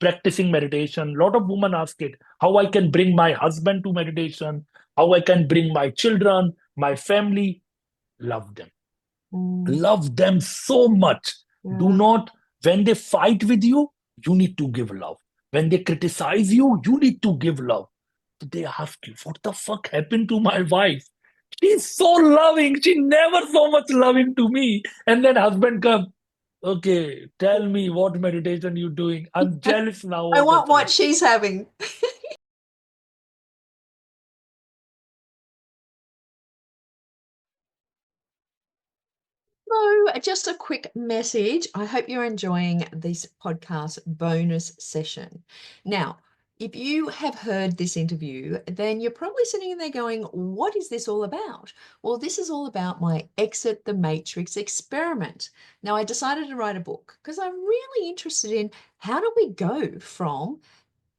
practicing meditation, a lot of women ask it, how I can bring my husband to meditation, how I can bring my children, my family, love them. Mm, Love them so much. Do yeah. not, when they fight with you, you need to give love. When they criticize you, you need to give love. They ask you, what the fuck happened to my wife? She's so loving. She never so much loving to me. And then husband comes, okay, tell me what meditation you doing. I'm jealous now I all the want what time. she's having. So, just a quick message. I hope you're enjoying this podcast bonus session. Now, if you have heard this interview, then you're probably sitting there going, what is this all about? Well, this is all about my Exit the Matrix experiment. Now, I decided to write a book because I'm really interested in how do we go from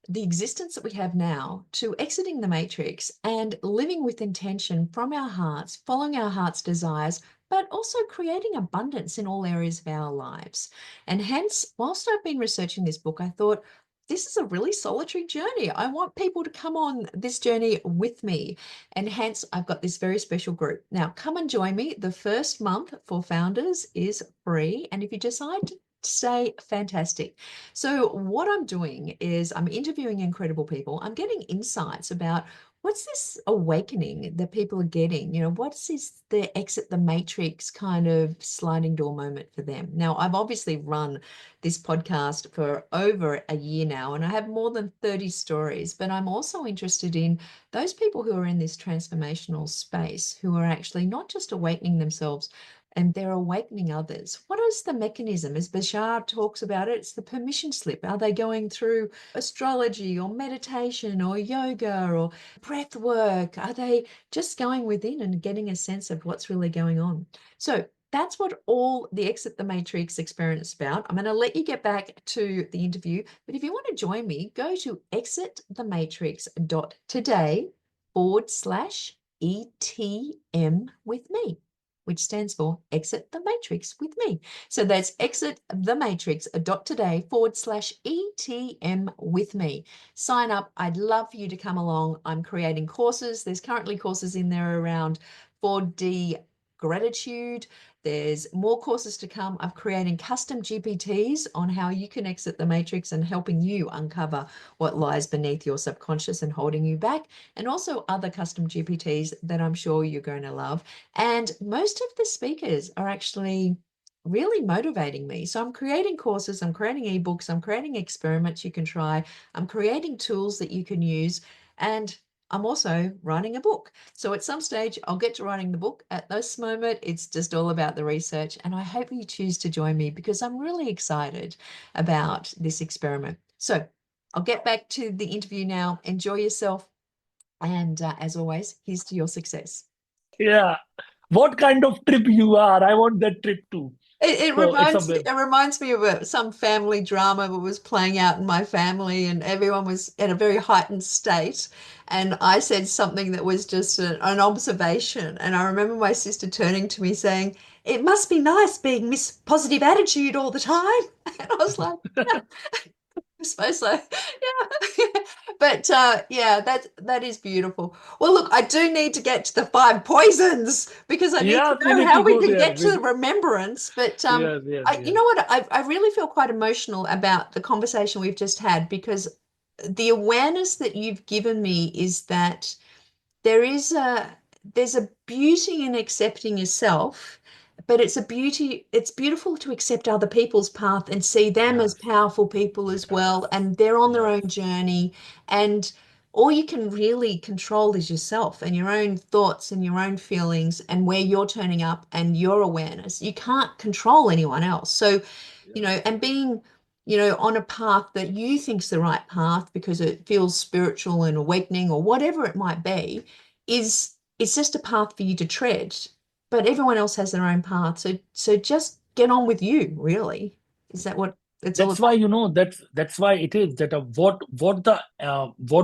the existence that we have now to exiting the matrix and living with intention from our hearts, following our heart's desires, but also creating abundance in all areas of our lives. And hence, whilst I've been researching this book, I thought, this is a really solitary journey. I want people to come on this journey with me. And hence, I've got this very special group. Now, come and join me. The first month for founders is free. And if you decide to stay, fantastic. So, what I'm doing is I'm interviewing incredible people. I'm getting insights about what's this awakening that people are getting? What's this the exit the matrix kind of sliding door moment for them? Now, I've obviously run this podcast for over a year now, and I have more than 30 stories, but I'm also interested in those people who are in this transformational space who are actually not just awakening themselves and they're awakening others. What is the mechanism? As Bashar talks about it, it's the permission slip. Are they going through astrology or meditation or yoga or breath work? Are they just going within and getting a sense of what's really going on? So that's what all the Exit the Matrix experience is about. I'm going to let you get back to the interview, but if you want to join me, go to exitthematrix.today/ETM with me, which stands for Exit the Matrix with me. So that's exitthematrix.today/ETM with me. Sign up. I'd love for you to come along. I'm creating courses. There's currently courses in there around 4D gratitude. There's more courses to come. I'm creating custom GPTs on how you can exit the matrix and helping you uncover what lies beneath your subconscious and holding you back, and also other custom GPTs that I'm sure you're going to love. And most of the speakers are actually really motivating me. So I'm creating courses, I'm creating ebooks, I'm creating experiments you can try, I'm creating tools that you can use, and I'm also writing a book. So at some stage, I'll get to writing the book. At this moment, it's just all about the research. And I hope you choose to join me because I'm really excited about this experiment. So I'll get back to the interview now. Enjoy yourself. And as always, here's to your success. Yeah. What kind of trip you are? I want that trip too. It So it's a reminds me, it reminds me of some family drama that was playing out in my family, and everyone was in a very heightened state. and I said something that was just an observation. And I remember my sister turning to me saying, "It must be nice being Miss Positive Attitude all the time." And I was like, I suppose so. Yeah. But yeah, that is beautiful. Well, look, I do need to get to the five poisons because I need to Yes, we know need how to we go can there. get to the remembrance. But Yes, yes, you yes. know what? I really feel quite emotional about the conversation we've just had because the awareness that you've given me is that there is a there's a beauty in accepting yourself, but it's beautiful to accept other people's path and see them as Yes, powerful people as yes, well, and they're on their yes, own journey. And all you can really control is yourself and your own thoughts and your own feelings and where you're turning up and your awareness. You can't control anyone else. So, yes, and being on a path that you think's the right path because it feels spiritual and awakening or whatever it might be, is it's just a path for you to tread. But everyone else has their own path. So just get on with you, really. Is that what it's all that's why about? that's why it is that what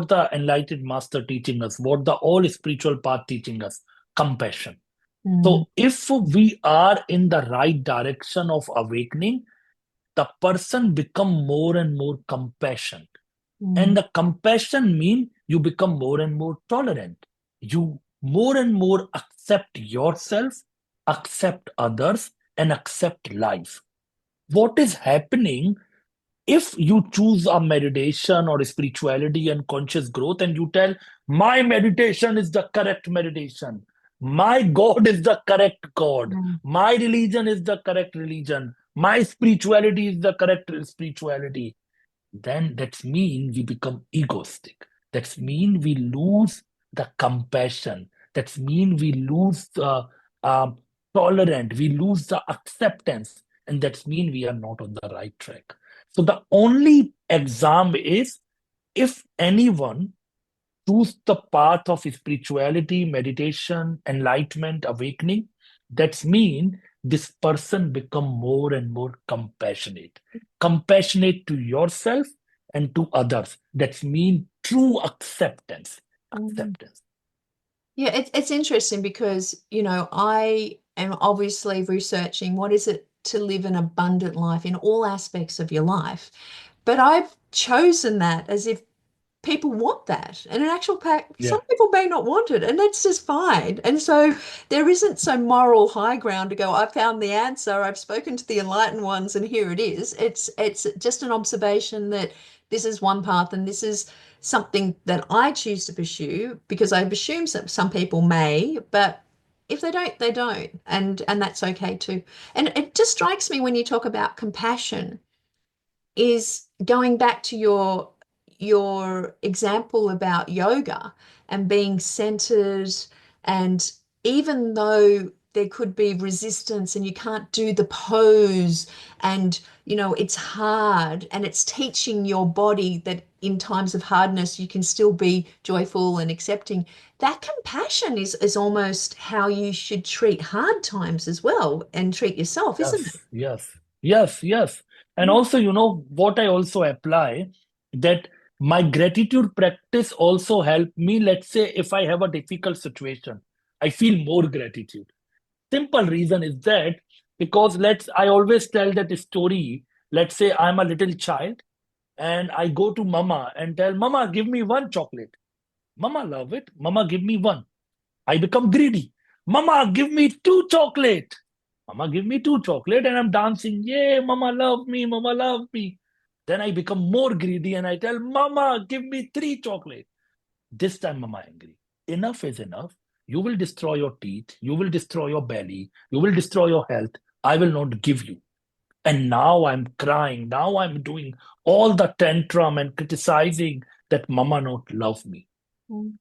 the enlightened master teaching us, what the all spiritual path teaching us, compassion. Mm, So if we are in the right direction of awakening, the person become more and more compassionate. mm, And the compassion mean you become more and more tolerant. You more and more accept yourself, accept others, and accept life. What is happening if you choose a meditation or spirituality and conscious growth and you tell, my meditation is the correct meditation, my God is the correct God, mm, my religion is the correct religion, my spirituality is the correct spirituality, then that's mean we become egoistic. That's mean we lose the compassion. That's mean we lose the tolerant. We lose the acceptance, and that's mean we are not on the right track. So the only exam is if anyone choose the path of spirituality, meditation, enlightenment, awakening, that's mean this person become more and more compassionate. Compassionate to yourself and to others. That's mean true acceptance. mm. Acceptance. Yeah, it's interesting because, I am obviously researching what is it to live an abundant life in all aspects of your life. But I've chosen that as if people want that. And in actual fact, Yeah. some people may not want it, and that's just fine. And so there isn't some moral high ground to go, I found the answer, I've spoken to the enlightened ones, and here it is. It's just an observation that this is one path and this is something that I choose to pursue because I've assumed some people may, but if they don't, they don't. And that's okay too. And it just strikes me when you talk about compassion is going back to your example about yoga and being centered, and even though there could be resistance and you can't do the pose and it's hard, and it's teaching your body that in times of hardness you can still be joyful and accepting. That compassion is almost how you should treat hard times as well and treat yourself, isn't Yes, yes, yes, yes. And it? also, what I also apply that my gratitude practice also help me. Let's say if I have a difficult situation, I feel more gratitude. Simple reason is that because I always tell that story. Let's say I'm a little child and I go to mama and tell mama, give me one chocolate. Mama love it. Mama give me one. I become greedy. Mama, give me two chocolate. Mama, give me two chocolate, and I'm dancing. Yay, Mama, love me. Mama, love me. Then I become more greedy and I tell Mama, give me three chocolate. This time, Mama angry. Enough is enough. You will destroy your teeth. You will destroy your belly. You will destroy your health. I will not give you. And now I'm crying. Now I'm doing all the tantrum and criticizing that Mama not love me. Mm.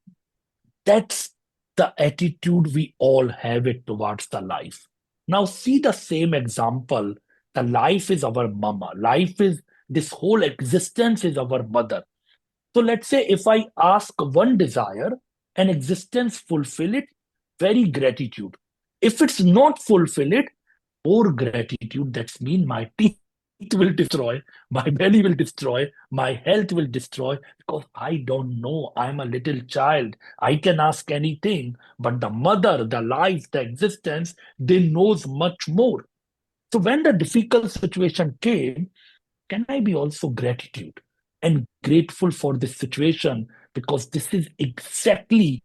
That's the attitude we all have it towards the life. Now, see the same example. The life is our mama. Life is this whole existence is our mother. So let's say if I ask one desire and existence fulfill it, very gratitude. If it's not fulfill it, more gratitude. That's mean my teacher will destroy, my belly will destroy, my health will destroy because I don't know. I'm a little child. I can ask anything, but the mother, the life, the existence, they knows much more. So when the difficult situation came, can I be also gratitude and grateful for this situation because this is exactly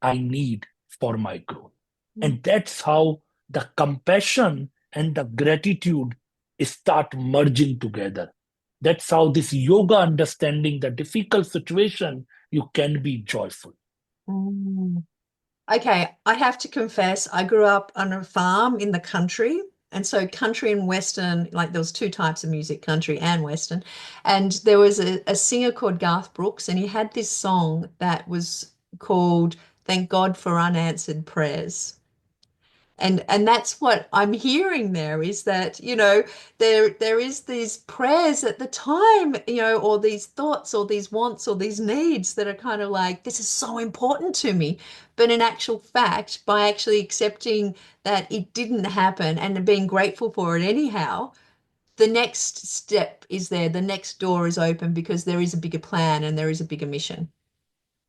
I need for my growth. And that's how the compassion and the gratitude start merging together. That's how this yoga understanding the difficult situation, you can be joyful. Mm. Okay, I have to confess, I grew up on a farm in the country. And so country and Western, like there was two types of music, country and Western. And there was a singer called Garth Brooks, and he had this song that was called Thank God for Unanswered Prayers. And that's what I'm hearing there is that, there is these prayers at the time, or these thoughts or these wants or these needs that are kind of like, this is so important to me. But in actual fact, by actually accepting that it didn't happen and being grateful for it anyhow, the next step is there, the next door is open because there is a bigger plan and there is a bigger mission.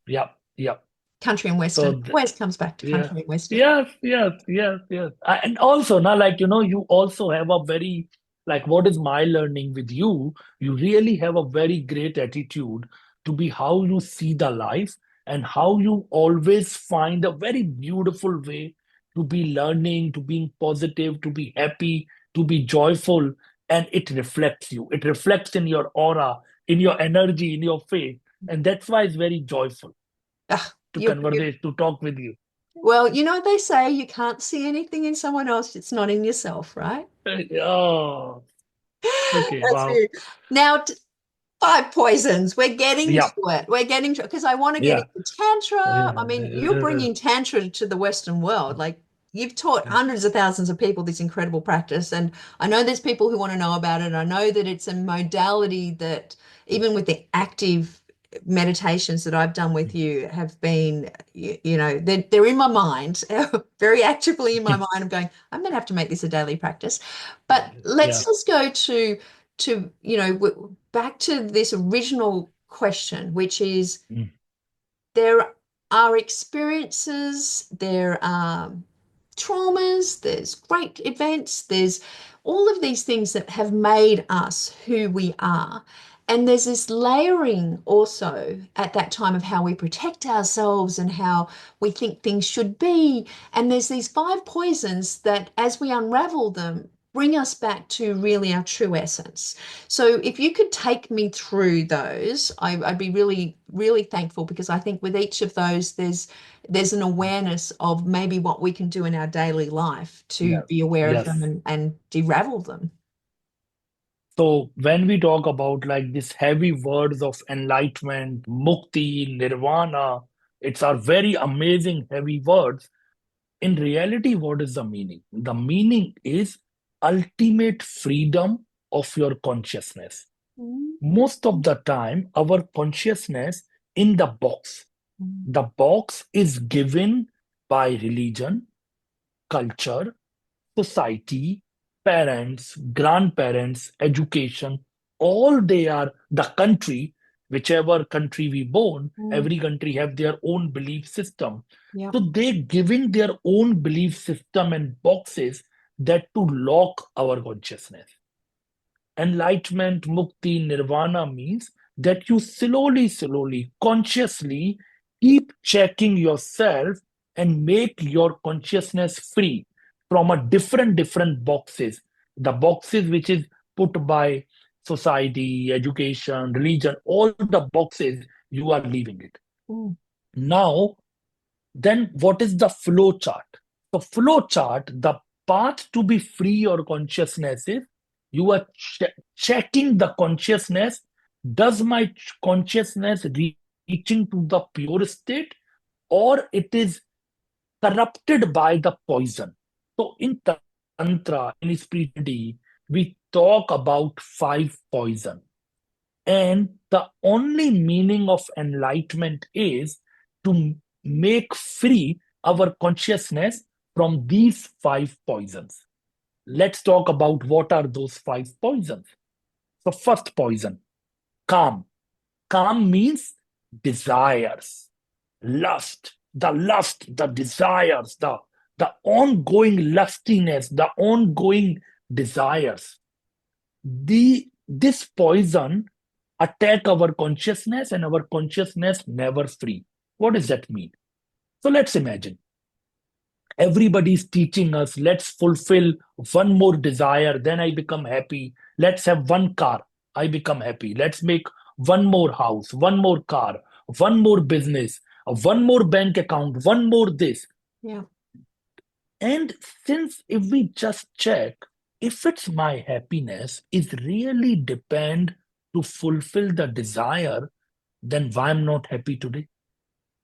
Yeah, yeah. Country and Western So always comes back to yeah. country and Western. Yes, yes, yes, yes. And also now, like, you also have a very, like, what is my learning with you? You really have a very great attitude to be how you see the life and how you always find a very beautiful way to be learning, to being positive, to be happy, to be joyful. And it reflects you. It reflects in your aura, in your energy, in your faith. And that's why it's very joyful Ah, to you converse, to talk with you. Well, they say you can't see anything in someone else, it's not in yourself, right? Oh, okay. That's Wow. it. Now, five poisons. We're getting to Yeah. it. We're getting to it because I want to get Yeah. into Tantra. I mean, you're Uh, bringing Tantra to the Western world. Like, you've taught hundreds of thousands of people this incredible practice. And I know there's people who want to know about it. I know that it's a modality that, even with the active meditations that I've done with you, have been, they're in my mind, very actively in my mind. I'm going, I'm going to have to make this a daily practice. But let's Yeah. just go back to this original question, which is, Mm. there are experiences, there are traumas, there's great events, there's all of these things that have made us who we are. And there's this layering also at that time of how we protect ourselves and how we think things should be. And there's these five poisons that, as we unravel them, bring us back to really our true essence. So if you could take me through those, I'd be really, really thankful, because I think with each of those, there's an awareness of maybe what we can do in our daily life to Yes. be aware of them Yes. and de-ravel them. So when we talk about like these heavy words of enlightenment, mukti, nirvana, it's are very amazing heavy words. In reality, what is the meaning? The meaning is ultimate freedom of your consciousness. Mm, Most of the time, our consciousness in the box. mm, The box is given by religion, culture, society, parents, grandparents, education. All they are the country, whichever country we born, mm. every country have their own belief system. Yeah. So they giving their own belief system and boxes that to lock our consciousness. Enlightenment, mukti, nirvana means that you slowly, slowly, consciously keep checking yourself and make your consciousness free from a different boxes. The boxes which is put by society, education, religion, all the boxes, you are leaving it. Mm, Now, then what is the flow chart? The flow chart, the path to be free your consciousness is you are checking the consciousness. Does my consciousness reaching to the pure state, or it is corrupted by the poison? So in Tantra, in spirituality, we talk about five poison. And the only meaning of enlightenment is to make free our consciousness from these five poisons. Let's talk about what are those five poisons. So first poison, calm. Calm means desires, lust, the desires, the ongoing lustiness, the ongoing desires. This poison attack our consciousness and our consciousness never free. What does that mean? So let's imagine everybody's teaching us, let's fulfill one more desire, then I become happy. Let's have one car, I become happy. Let's make one more house, one more car, one more business, one more bank account, one more this. Yeah. And since if we just check, if it's my happiness is really depend to fulfill the desire, then why I'm not happy today?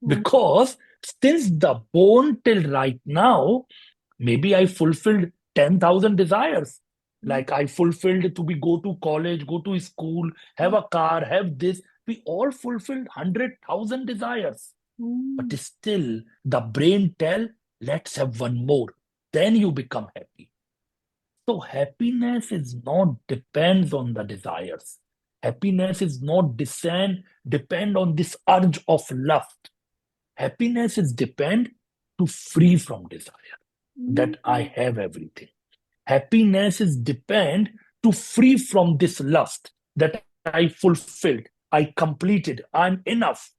Because since the born till right now, maybe I fulfilled 10,000 desires. Like I fulfilled to be go to college, go to school, have a car, have this. We all fulfilled 100,000 desires. But still, the brain tell, let's have one more. Then you become happy. So happiness is not depends on the desires. Happiness is not depend on this urge of lust. Happiness is depend to free from desire, that I have everything. Happiness is depend to free from this lust, that I fulfilled, I completed, I'm enough.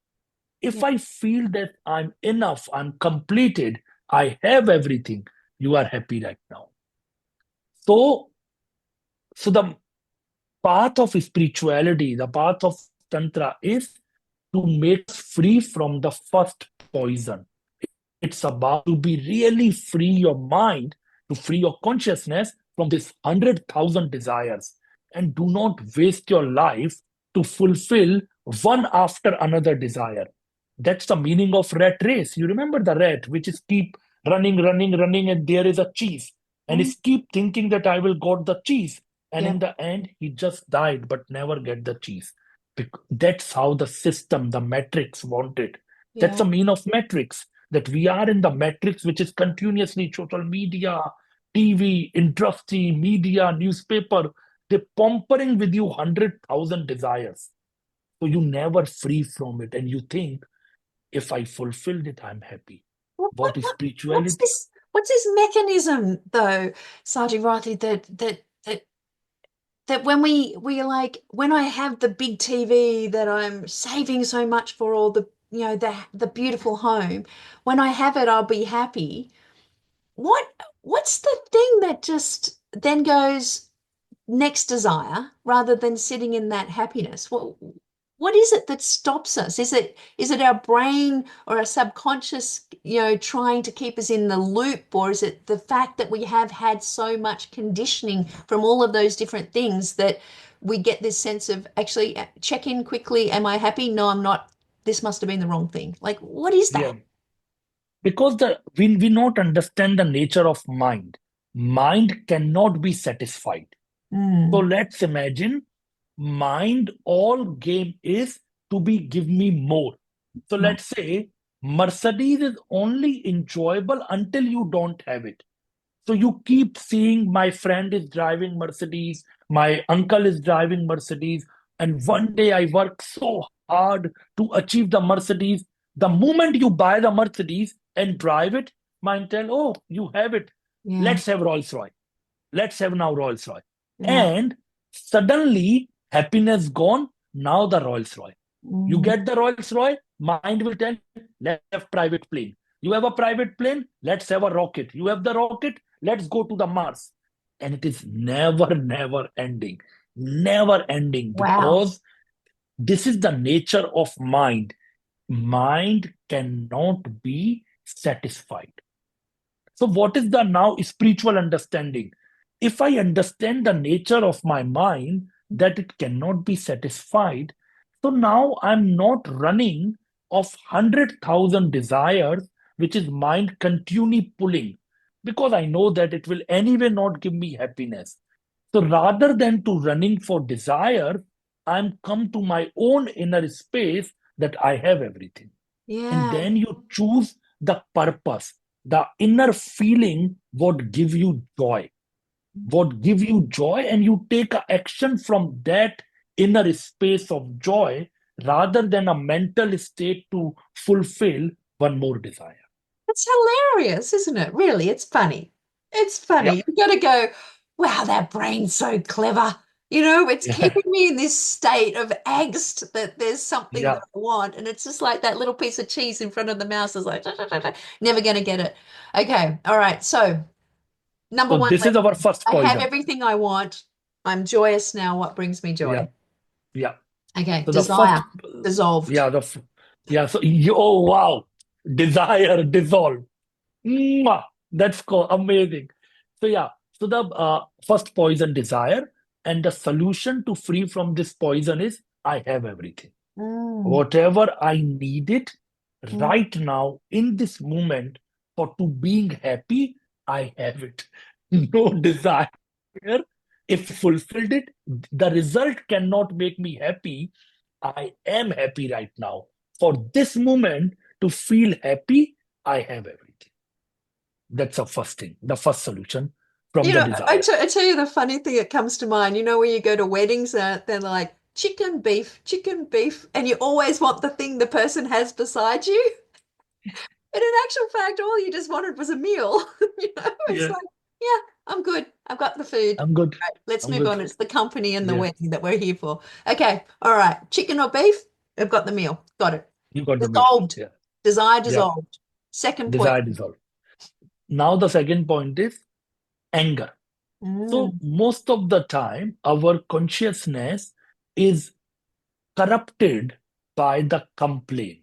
If I feel that I'm enough, I'm completed, I have everything, you are happy right now. So the path of spirituality, the path of Tantra is to make us free from the first poison. It's about to be really free your mind, to free your consciousness from this 100,000 desires. And do not waste your life to fulfill one after another desire. That's the meaning of rat race. You remember the rat, which is keep running, and there is a cheese. And he keep thinking that I will got the cheese. And in the end, he just died, but never get the cheese. That's how the system, the matrix wanted. That's the meaning of matrix, that we are in the matrix, which is continuously social media, TV, industry, media, newspaper. They're pampering with you 100,000 desires. So you never free from it. And you think, if I fulfilled it, I'm happy. What is spirituality? What's this mechanism though, Satyarthi, that when we like, when I have the big TV that I'm saving so much for, all the, you know, the beautiful home, when I have it, I'll be happy. What's the thing that just then goes next desire rather than sitting in that happiness? What is it that stops us? Is it our brain or our subconscious, you know, trying to keep us in the loop, or is it the fact that we have had so much conditioning from all of those different things that we get this sense of, actually check in quickly, am I happy? No, I'm not. This must have been the wrong thing. Like, what is that? Because we not understand the nature of mind. Mind cannot be satisfied. So let's imagine mind, all game is to be give me more. So let's say Mercedes is only enjoyable until you don't have it. So you keep seeing my friend is driving Mercedes, my uncle is driving Mercedes, and one day I work so hard to achieve the Mercedes. The moment you buy the Mercedes and drive it, mind tell, oh, you have it. Let's have Rolls Royce. Let's have now Rolls Royce. And suddenly happiness gone. Now the Rolls Royce. You get the Rolls Royce, mind will tell, let's have private plane. You have a private plane, let's have a rocket. You have the rocket, let's go to the Mars. And it is never ending. Never ending. Because this is the nature of mind. Mind cannot be satisfied. So what is the now spiritual understanding? If I understand the nature of my mind, that it cannot be satisfied, so now I'm not running of 100,000 desires, which is mind continually pulling, because I know that it will anyway not give me happiness. So rather than to running for desire, I'm come to my own inner space that I have everything. And then you choose the purpose, the inner feeling what give you joy. what give you joy, and you take a action from that inner space of joy rather than a mental state to fulfill one more desire. It's hilarious, isn't it? Really, it's funny. It's funny. Yeah. You've got to go, wow, that brain's so clever. You know, it's Yeah. keeping me in this state of angst that there's something Yeah. that I want. And it's just like that little piece of cheese in front of the mouse is like, never going to get it. Okay. All right. So, number So one this is our lesson. first I have poison. everything I want. I'm joyous now. What brings me Yeah. joy? Yeah. Okay. So the first, Desire dissolved. yeah, yeah. So oh wow, desire dissolve. Mwah! That's amazing. So yeah, so the first poison, desire, and the solution to free from this poison is I have everything. Mm, Whatever I needed mm, right now in this moment for to being happy, I have it. No desire. If fulfilled it, the result cannot make me happy. I am happy right now. For this moment to feel happy, I have everything. That's the first thing, the first solution from You the know, desire. I tell you the funny thing that comes to mind. You know, when you go to weddings, they're like chicken, beef, and you always want the thing the person has beside you. And in actual fact, all you just wanted was a meal. You know, it's Yeah, like, yeah, I'm good. I've got the food. I'm good. Right, let's I'm move good. on. It's the company and the Yeah, wedding that we're here for. Okay, all right. Chicken or beef? I've got the meal. Got it. you got the meal. Dissolved. Yeah, Desire yeah. dissolved. Second point. Desire dissolve. Now the second point is anger. So Mm, most of the time, our consciousness is corrupted by the complaint,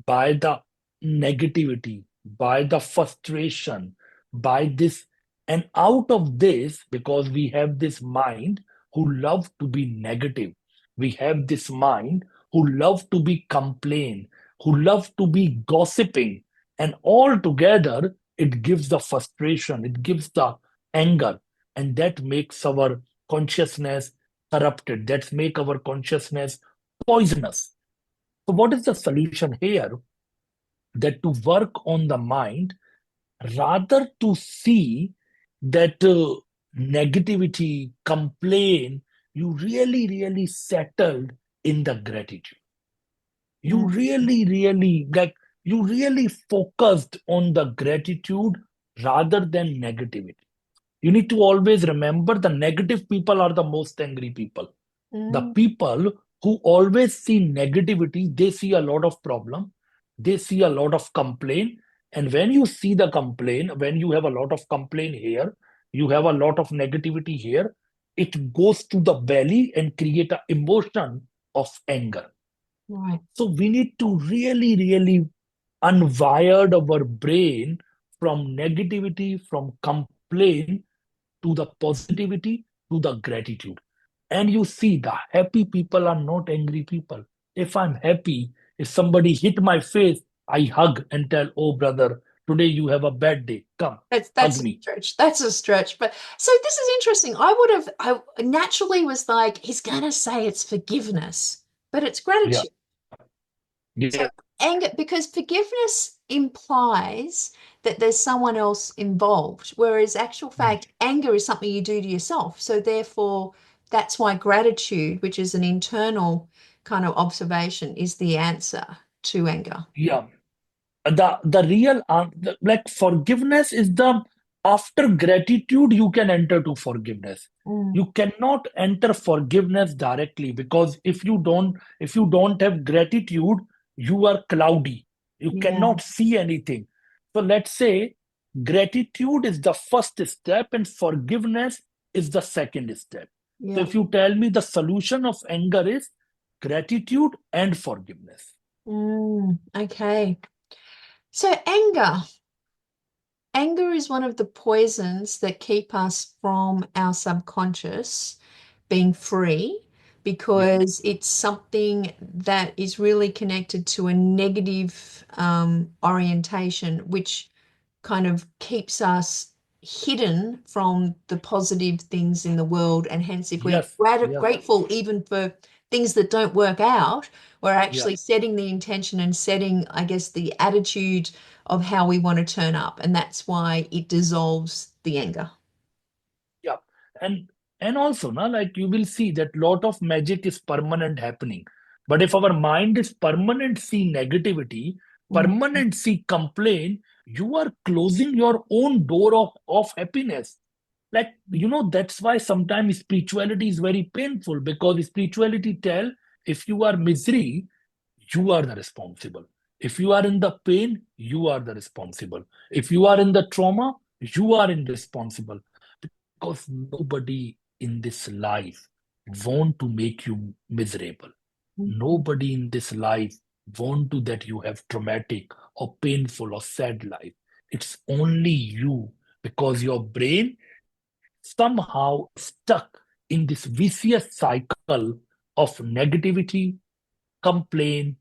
by the negativity, by the frustration, by this. And out of this, because we have this mind who love to be negative, we have this mind who love to be complain, who love to be gossiping, and all together it gives the frustration, it gives the anger, and that makes our consciousness corrupted. That make our consciousness poisonous. So, what is the solution here? That to work on the mind, rather to see that negativity, complain, you really, really settled in the gratitude. You mm, really, really, like, you really focused on the gratitude rather than negativity. You need to always remember the negative people are the most angry people. The mm. people who always see negativity, they see a lot of problem, they see a lot of complaint. And when you see the complaint, when you have a lot of complaint here, you have a lot of negativity here, it goes to the belly and create an emotion of anger. Right. So we need to really, really unwired our brain from negativity, from complaint to the positivity, to the gratitude. And you see, the happy people are not angry people. If I'm happy, if somebody hit my face, I hug and tell, oh, brother, today you have a bad day. Come, That's hug a me. stretch. That's a stretch. But so this is interesting. I naturally was like, he's gonna say it's forgiveness, but it's Yeah, gratitude. So yeah, anger, because forgiveness implies that there's someone else involved, whereas actual mm, fact, anger is something you do to yourself. So therefore, that's why gratitude, which is an internal kind of observation, is the answer to anger. yeah. The real like forgiveness is the after gratitude you can enter to forgiveness. Mm, You cannot enter forgiveness directly, because if you don't have gratitude, you are cloudy, you yeah, cannot see anything. So let's say gratitude is the first step and forgiveness is the second step. So yeah. if you tell me the solution of anger is gratitude and forgiveness. Okay. So anger is one of the poisons that keep us from our subconscious being free Yeah, because it's something that is really connected to a negative orientation, which kind of keeps us hidden from the positive things in the world. And hence, if we're yes, yes, grateful even for things that don't work out, we're yeah. actually setting the intention and setting, I guess, the attitude of how we want to turn up. And that's why it dissolves the anger. Yeah. And also, na, like you will see that lot of magic is permanent happening. But if our mind is permanent see negativity, Mm. permanent see complaint, you are closing your own door of happiness. Like, that's why sometimes spirituality is very painful, because spirituality tell, if you are misery, you are the responsible. If you are in the pain, you are the responsible. If you are in the trauma, you are responsible. Because nobody in this life want to make you miserable. Mm. Nobody in this life want to that you have traumatic or painful or sad life. It's only you, because your brain somehow stuck in this vicious cycle of negativity, complaint,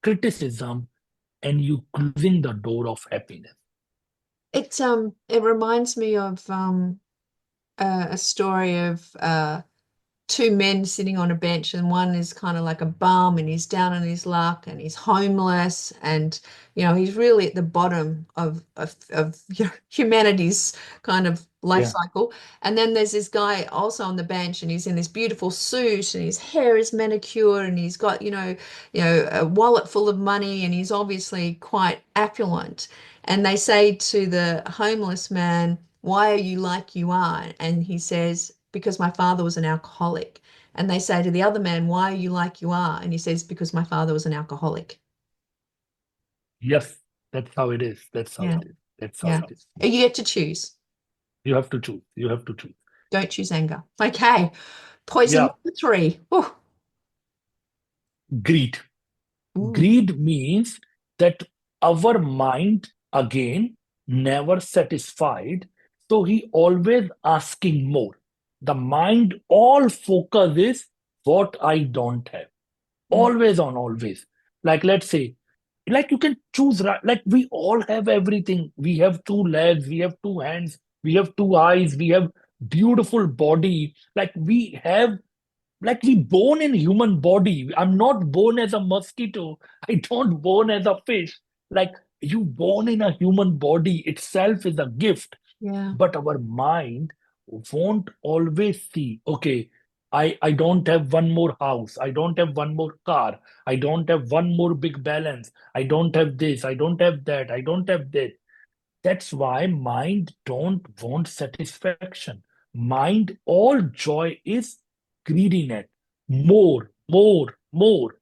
criticism, and you closing the door of happiness. It reminds me of a story of two men sitting on a bench, and one is kind of like a bum and he's down on his luck and he's homeless, and he's really at the bottom of humanity's kind of life Yeah. cycle. And then there's this guy also on the bench, and he's in this beautiful suit and his hair is manicured and he's got a wallet full of money, and he's obviously quite affluent. And they say to the homeless man, "Why are you like you are?" And he says, "Because my father was an alcoholic." And they say to the other man, "Why are you like you are?" And he says, "Because my father was an alcoholic." Yes, that's how it is. That's how Yeah, it is. That's how yeah. it is. You get to choose. You have to choose. You have to choose. Don't choose anger. Okay. Poison Yeah. number three. Oh. Greed. Ooh. Greed means that our mind again never satisfied. So he always asking more. The mind all focus is what I don't have. Mm. Always on always. Like let's say, like you can choose, right? Like we all have everything. We have two legs, we have two hands, we have two eyes, we have beautiful body. Like we have, like we born in human body. I'm not born as a mosquito. I don't born as a fish. Like you born in a human body itself is a gift. Yeah. But our mind won't always see, okay, I don't have one more house, I don't have one more car, I don't have one more big balance, I don't have this, I don't have that, I don't have that. That's why mind don't want satisfaction. Mind all joy is greediness. More, more, more.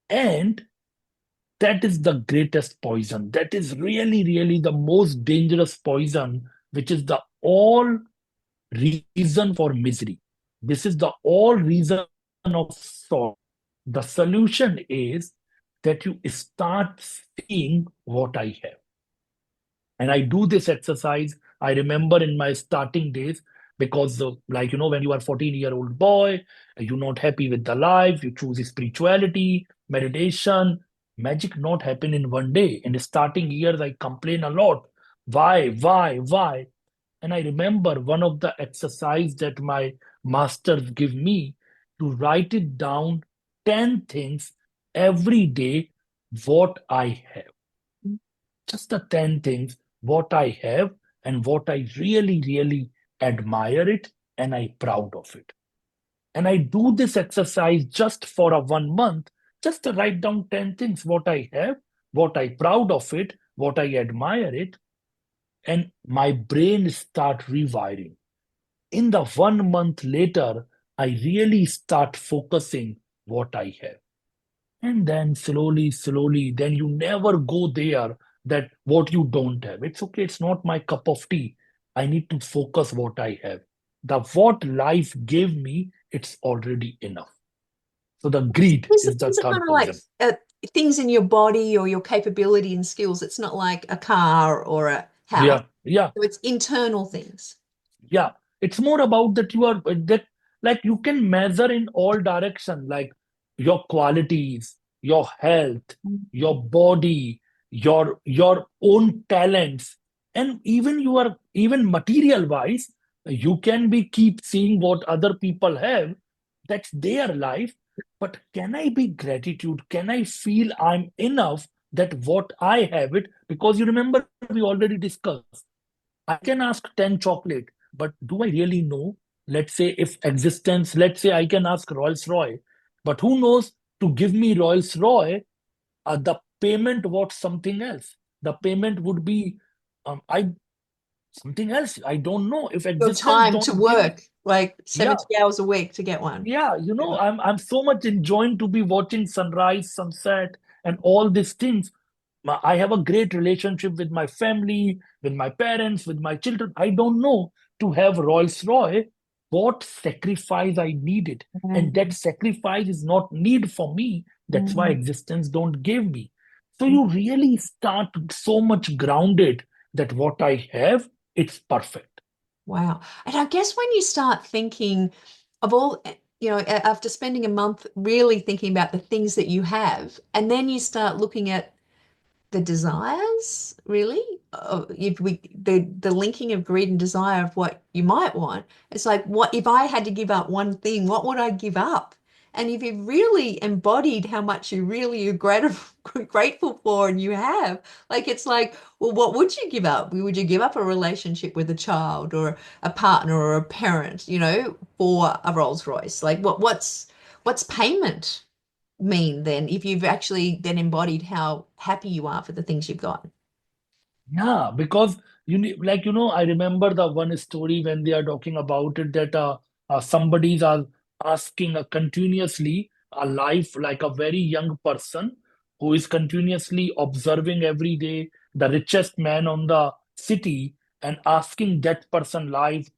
And that is the greatest poison. That is really, really the most dangerous poison, which is the all reason for misery. This is the all reason of sorrow. The solution is that you start seeing what I have. And I do this exercise. I remember in my starting days, because like, when you are 14-year-old boy, you're not happy with the life, you choose spirituality, meditation, magic not happen in one day. In the starting years, I complain a lot. Why? And I remember one of the exercise that my masters give me to write it down 10 things every day what I have. Just the 10 things what I have and what I really, really admire it and I proud of it. And I do this exercise just for a 1 month, just to write down 10 things what I have, what I proud of it, what I admire it, and my brain start rewiring. In the 1 month later, I really start focusing what I have. And then slowly, then you never go there that what you don't have. It's okay, it's not my cup of tea. I need to focus what I have. The what life gave me, it's already enough. So the greed is the These are kind third of like poison. things in your body or your capability and skills. It's not like a car or a house. Yeah, yeah. So it's internal things. Yeah, it's more about that you are that, like you can measure in all direction, like your qualities, your health, Mm. your body, your own talents, and even your even material wise, you can be keep seeing what other people have. That's their life. But can I be gratitude? Can I feel I'm enough that what I have it? Because you remember we already discussed. I can ask 10 chocolate, but do I really know? Let's say if existence, let's say I can ask Rolls-Royce, but who knows, to give me Rolls-Royce, the payment was something else. The payment would be I something else. I don't know if Your existence time to don't give. work, like Yeah, 70 hours a week to get one. yeah, I'm so much enjoying to be watching sunrise, sunset, and all these things. I have a great relationship with my family, with my parents, with my children. I don't know, to have Rolls Royce, what sacrifice I needed, and that Mm, sacrifice is not need for me. That's why mm, existence don't give me. So mm. you really start so much grounded that what I have, it's perfect. Wow. And I guess when you start thinking of all, after spending a month really thinking about the things that you have, and then you start looking at the desires, really, if the linking of greed and desire of what you might want, it's like, what if I had to give up one thing, what would I give up? And if you really embodied how much you really are grateful for and you have, like, it's like, well, what would you give up? Would you give up a relationship with a child or a partner or a parent, for a Rolls Royce? Like, what's payment mean then if you've actually then embodied how happy you are for the things you've got? Yeah, because I remember the one story when they are talking about it, that somebody's are asking continuously a life, like a very young person who is continuously observing every day the richest man on the city, and asking that person life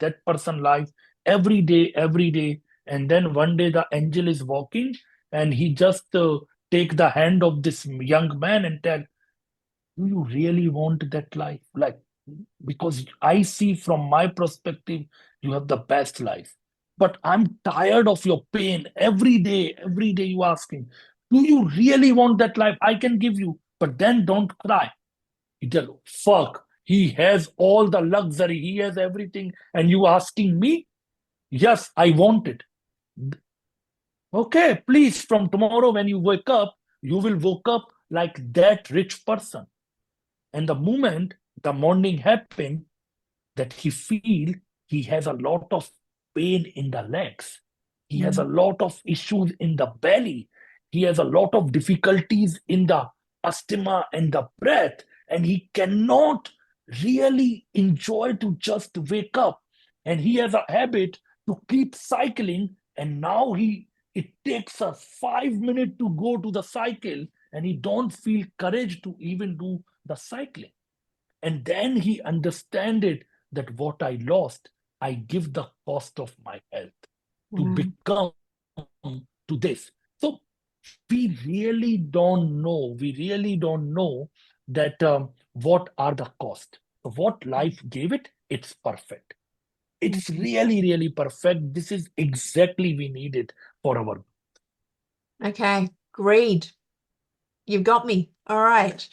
every day. And then one day the angel is walking, and he just take the hand of this young man and tell, do you really want that life? Like, because I see from my perspective, you have the best life. But I'm tired of your pain every day you asking, do you really want that life? I can give you, but then don't cry. You tell, fuck, he has all the luxury, he has everything, and you asking me? Yes, I want it. Okay, please, from tomorrow when you wake up, you will wake up like that rich person. And the moment the morning happened, that he feel he has a lot of pain in the legs. He has a Mm, lot of issues in the belly. He has a lot of difficulties in the asthma and the breath. And he cannot really enjoy to just wake up. And he has a habit to keep cycling. And now it takes us 5 minutes to go to the cycle, and he don't feel courage to even do the cycling. And then he understood that what I lost, I give the cost of my health to wow. become to this. So we really don't know. We really don't know that what are the cost. So what life gave it, it's perfect. It's Mm. really, really perfect. This is exactly we need it for our. Okay, greed. You've got me. All right.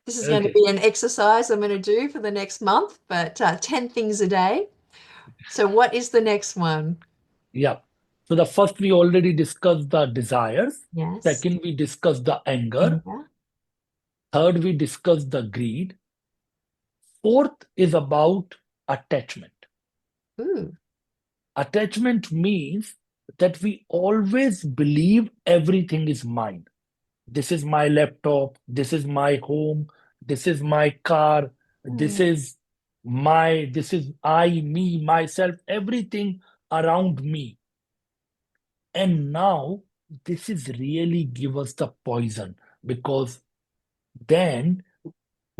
This is going to Okay. be an exercise I'm going to do for the next month, but 10 things a day. So, what is the next one? Yeah. So the first we already discussed the desires. Yes. Second, we discussed the anger. Anger. Third, we discussed the greed. Fourth is about attachment. Ooh. Attachment means that we always believe everything is mine. This is my laptop. This is my home. This is my car. Mm, This is I, me, myself, everything around me. And now this is really give us the poison, because then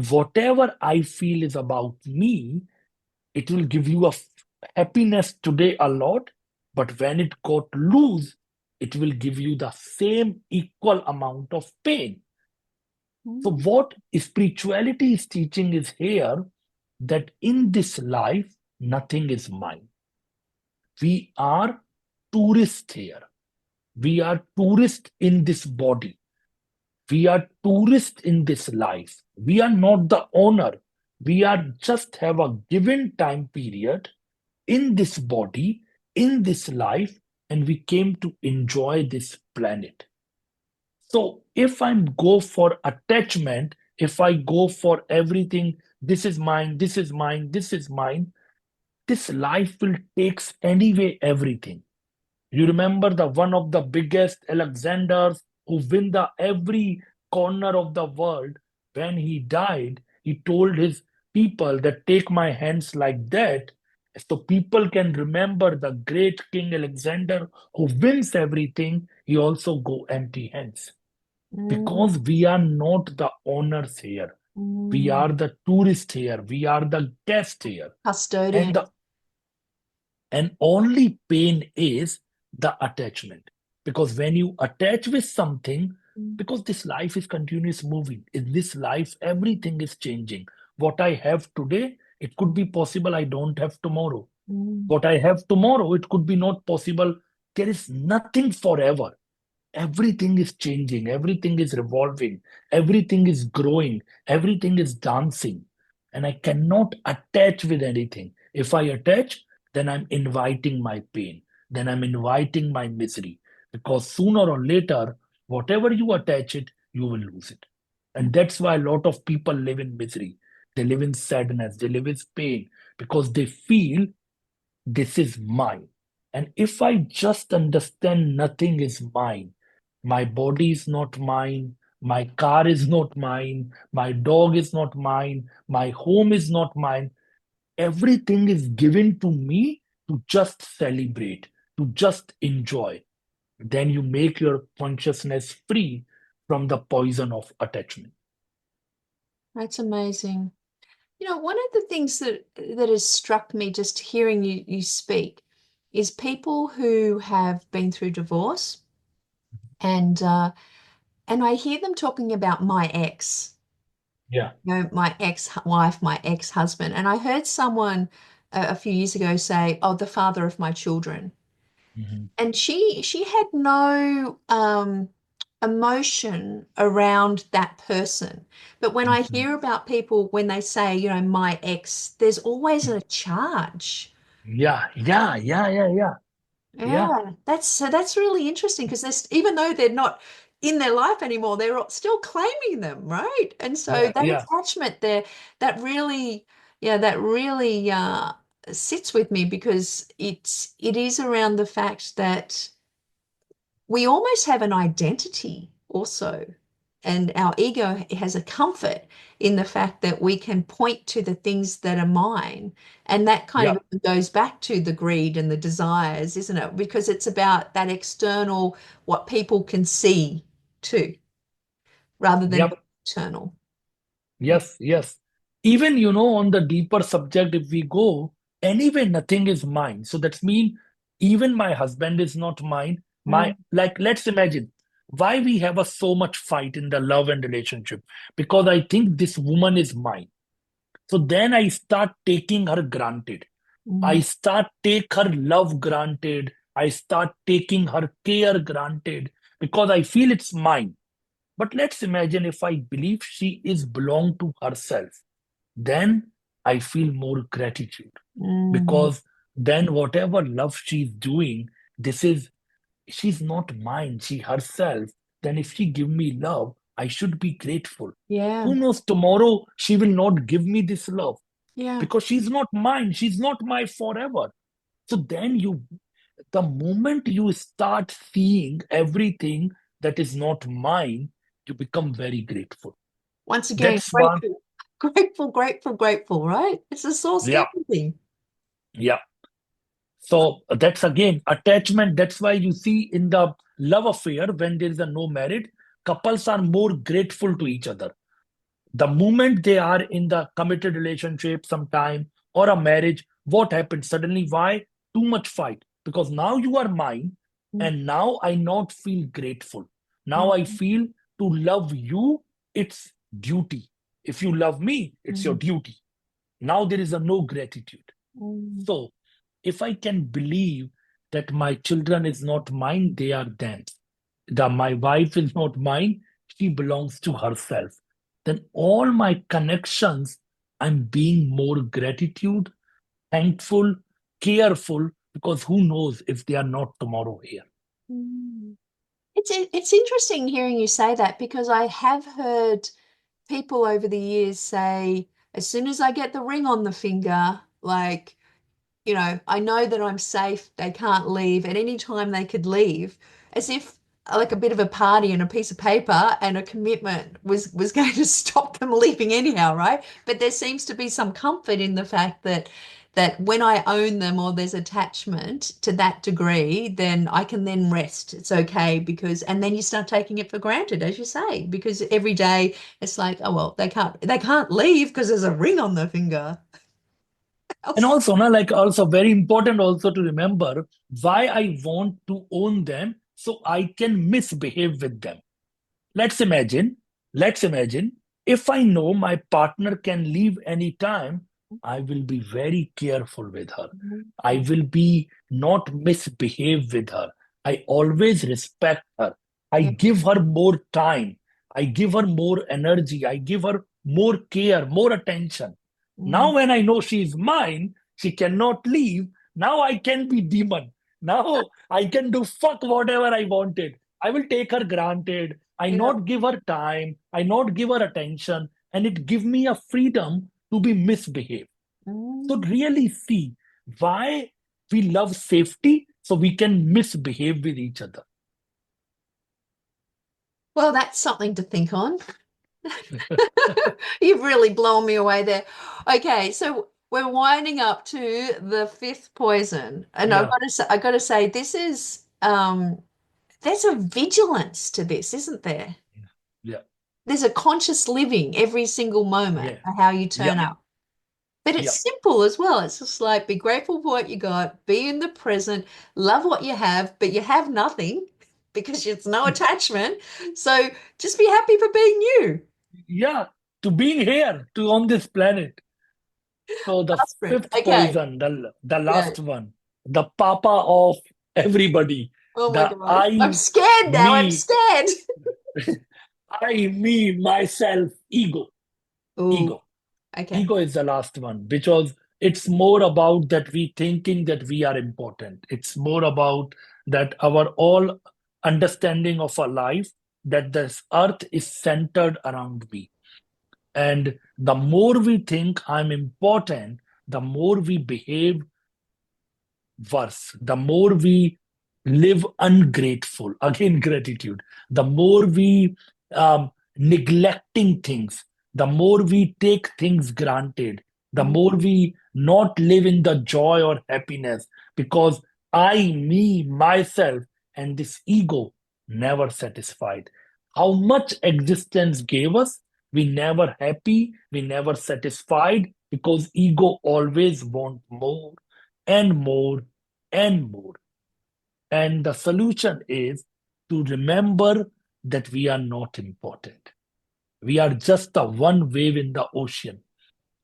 whatever I feel is about me, it will give you happiness today a lot, but when it got loose, it will give you the same equal amount of pain. So mm, what spirituality is teaching is here, that in this life, nothing is mine. We are tourists here. We are tourists in this body. We are tourists in this life. We are not the owner. We are just have a given time period in this body, in this life, and we came to enjoy this planet. So if I go for attachment, if I go for everything, this is mine, this is mine, this is mine, this life will takes anyway everything. You remember the one of the biggest Alexanders who win the every corner of the world. When he died, he told his people that take my hands like that, so people can remember the great King Alexander who wins everything. He also go empty hands Mm, because we are not the owners here. We mm. are the tourists here. We are the guests here, Custodian. and the and only pain is the attachment. Because when you attach with something, Mm, because this life is continuous moving, in this life, everything is changing. What I have today, it could be possible I don't have tomorrow. mm. What I have tomorrow, it could be not possible. There is nothing forever. Everything is changing, everything is revolving, everything is growing, everything is dancing. And I cannot attach with anything. If I attach, then I'm inviting my pain, then I'm inviting my misery. Because sooner or later, whatever you attach it, you will lose it. And that's why a lot of people live in misery. They live in sadness, they live in pain because they feel this is mine. And if I just understand nothing is mine, my body is not mine, my car is not mine, my dog is not mine, my home is not mine, everything is given to me to just celebrate, to just enjoy. Then you make your consciousness free from the poison of attachment. That's amazing. One of the things that has struck me just hearing you speak is people who have been through divorce, and I hear them talking about my ex, Yeah. my ex-wife, my ex-husband, and I heard someone a few years ago say, "Oh, the father of my children." Mhm. And she had no emotion around that person. But when I Mhm. hear about people when they say, my ex, there's always a charge. Yeah, yeah, yeah, yeah, yeah, yeah, Yeah, that's really interesting because even though they're not in their life anymore, they're still claiming them, right? And so yeah, that yeah. attachment there, that really, yeah, that really sits with me because it is around the fact that we almost have an identity also. And our ego has a comfort in the fact that we can point to the things that are mine. And that kind Yeah. of goes back to the greed and the desires, isn't it? Because it's about that external, what people can see too, rather than the Yep. internal. Yes, yes. Even, on the deeper subject, if we go, anyway, nothing is mine. So that's mean even my husband is not mine. Mm, Like, let's imagine why we have a so much fight in the love and relationship. Because I think this woman is mine. So then I start taking her granted. I mm, start take her love granted. I start taking her care granted because I feel it's mine. But let's imagine if I believe she is belong to herself, then I feel more gratitude mm. because then whatever love she's doing, this is she's not mine, she herself. Then if she give me love, I should be grateful. Yeah, Who knows tomorrow she will not give me this love yeah. because she's not mine, she's not my forever. So then the moment you start seeing everything that is not mine, you become very grateful. Once again, That's one. grateful, grateful, grateful, grateful, right? It's the source of Yeah, everything. yeah. So that's again attachment. That's why you see in the love affair, when there is a no marriage, couples are more grateful to each other. The moment they are in the committed relationship, sometime or a marriage, what happens? Suddenly, why? Too much fight. Because now you are mine, Mm, and now I not feel grateful. Now I mm, feel to love you, it's duty. If you love me, it's your mm, duty. Now there is a no gratitude. mm. So if I can believe that my children is not mine, they are them. That my wife is not mine, she belongs to herself. Then all my connections, I'm being more gratitude, thankful, careful, because who knows if they are not tomorrow here. Mm. It's interesting hearing you say that because I have heard people over the years say, as soon as I get the ring on the finger, like I know that I'm safe. They can't leave at any time they could leave, as if like a bit of a party and a piece of paper and a commitment was going to stop them leaving anyhow, right? But there seems to be some comfort in the fact that when I own them or there's attachment to that degree, then I can then rest. It's okay because, and then you start taking it for granted, as you say, because every day it's like, oh well, they can't leave because there's a ring on their finger. And also, like also very important also to remember why I want to own them so I can misbehave with them. Let's imagine, let's imagine if I know my partner can leave anytime, I will be very careful with her. I will be not misbehave with her. I always respect her. I Yeah. give her more time. I give her more energy. I give her more care, more attention. Mm. Now, when I know she is mine, she cannot leave. Now I can be demon. Now I can do fuck whatever I wanted. I will take her granted. I Yeah. not give her time. I not give her attention, and it give me a freedom to be misbehaved. So Mm. really see why we love safety, so we can misbehave with each other. Well, that's something to think on. You've really blown me away there. Okay, so we're winding up to the fifth poison, and Yeah, I've got to say, this is there's a vigilance to this, isn't there? yeah, There's a conscious living every single moment yeah, of how you yeah, turn up. But it's yeah. simple as well. It's just like be grateful for what you got, be in the present, love what you have, but you have nothing because it's no attachment. So just be happy for being you. Yeah, to being here, to on this planet. So the Aspirin. fifth Okay. poison, the Yeah. last one, the papa of everybody, Oh my the gosh. I'm I, scared now. I'm me, scared. I, me, myself, ego, Oh, ego. okay. Ego is the last one because it's more about that we thinking that we are important. It's more about that our all understanding of our life, that this earth is centered around me. And the more we think I'm important, the more we behave worse, the more we live ungrateful, again, gratitude, the more we neglecting things, the more we take things granted, the Mm, more we not live in the joy or happiness because I, me, myself, and this ego never satisfied. How much existence gave us, we never happy, we never satisfied because ego always want more and more and more. And the solution is to remember that we are not important. We are just the one wave in the ocean.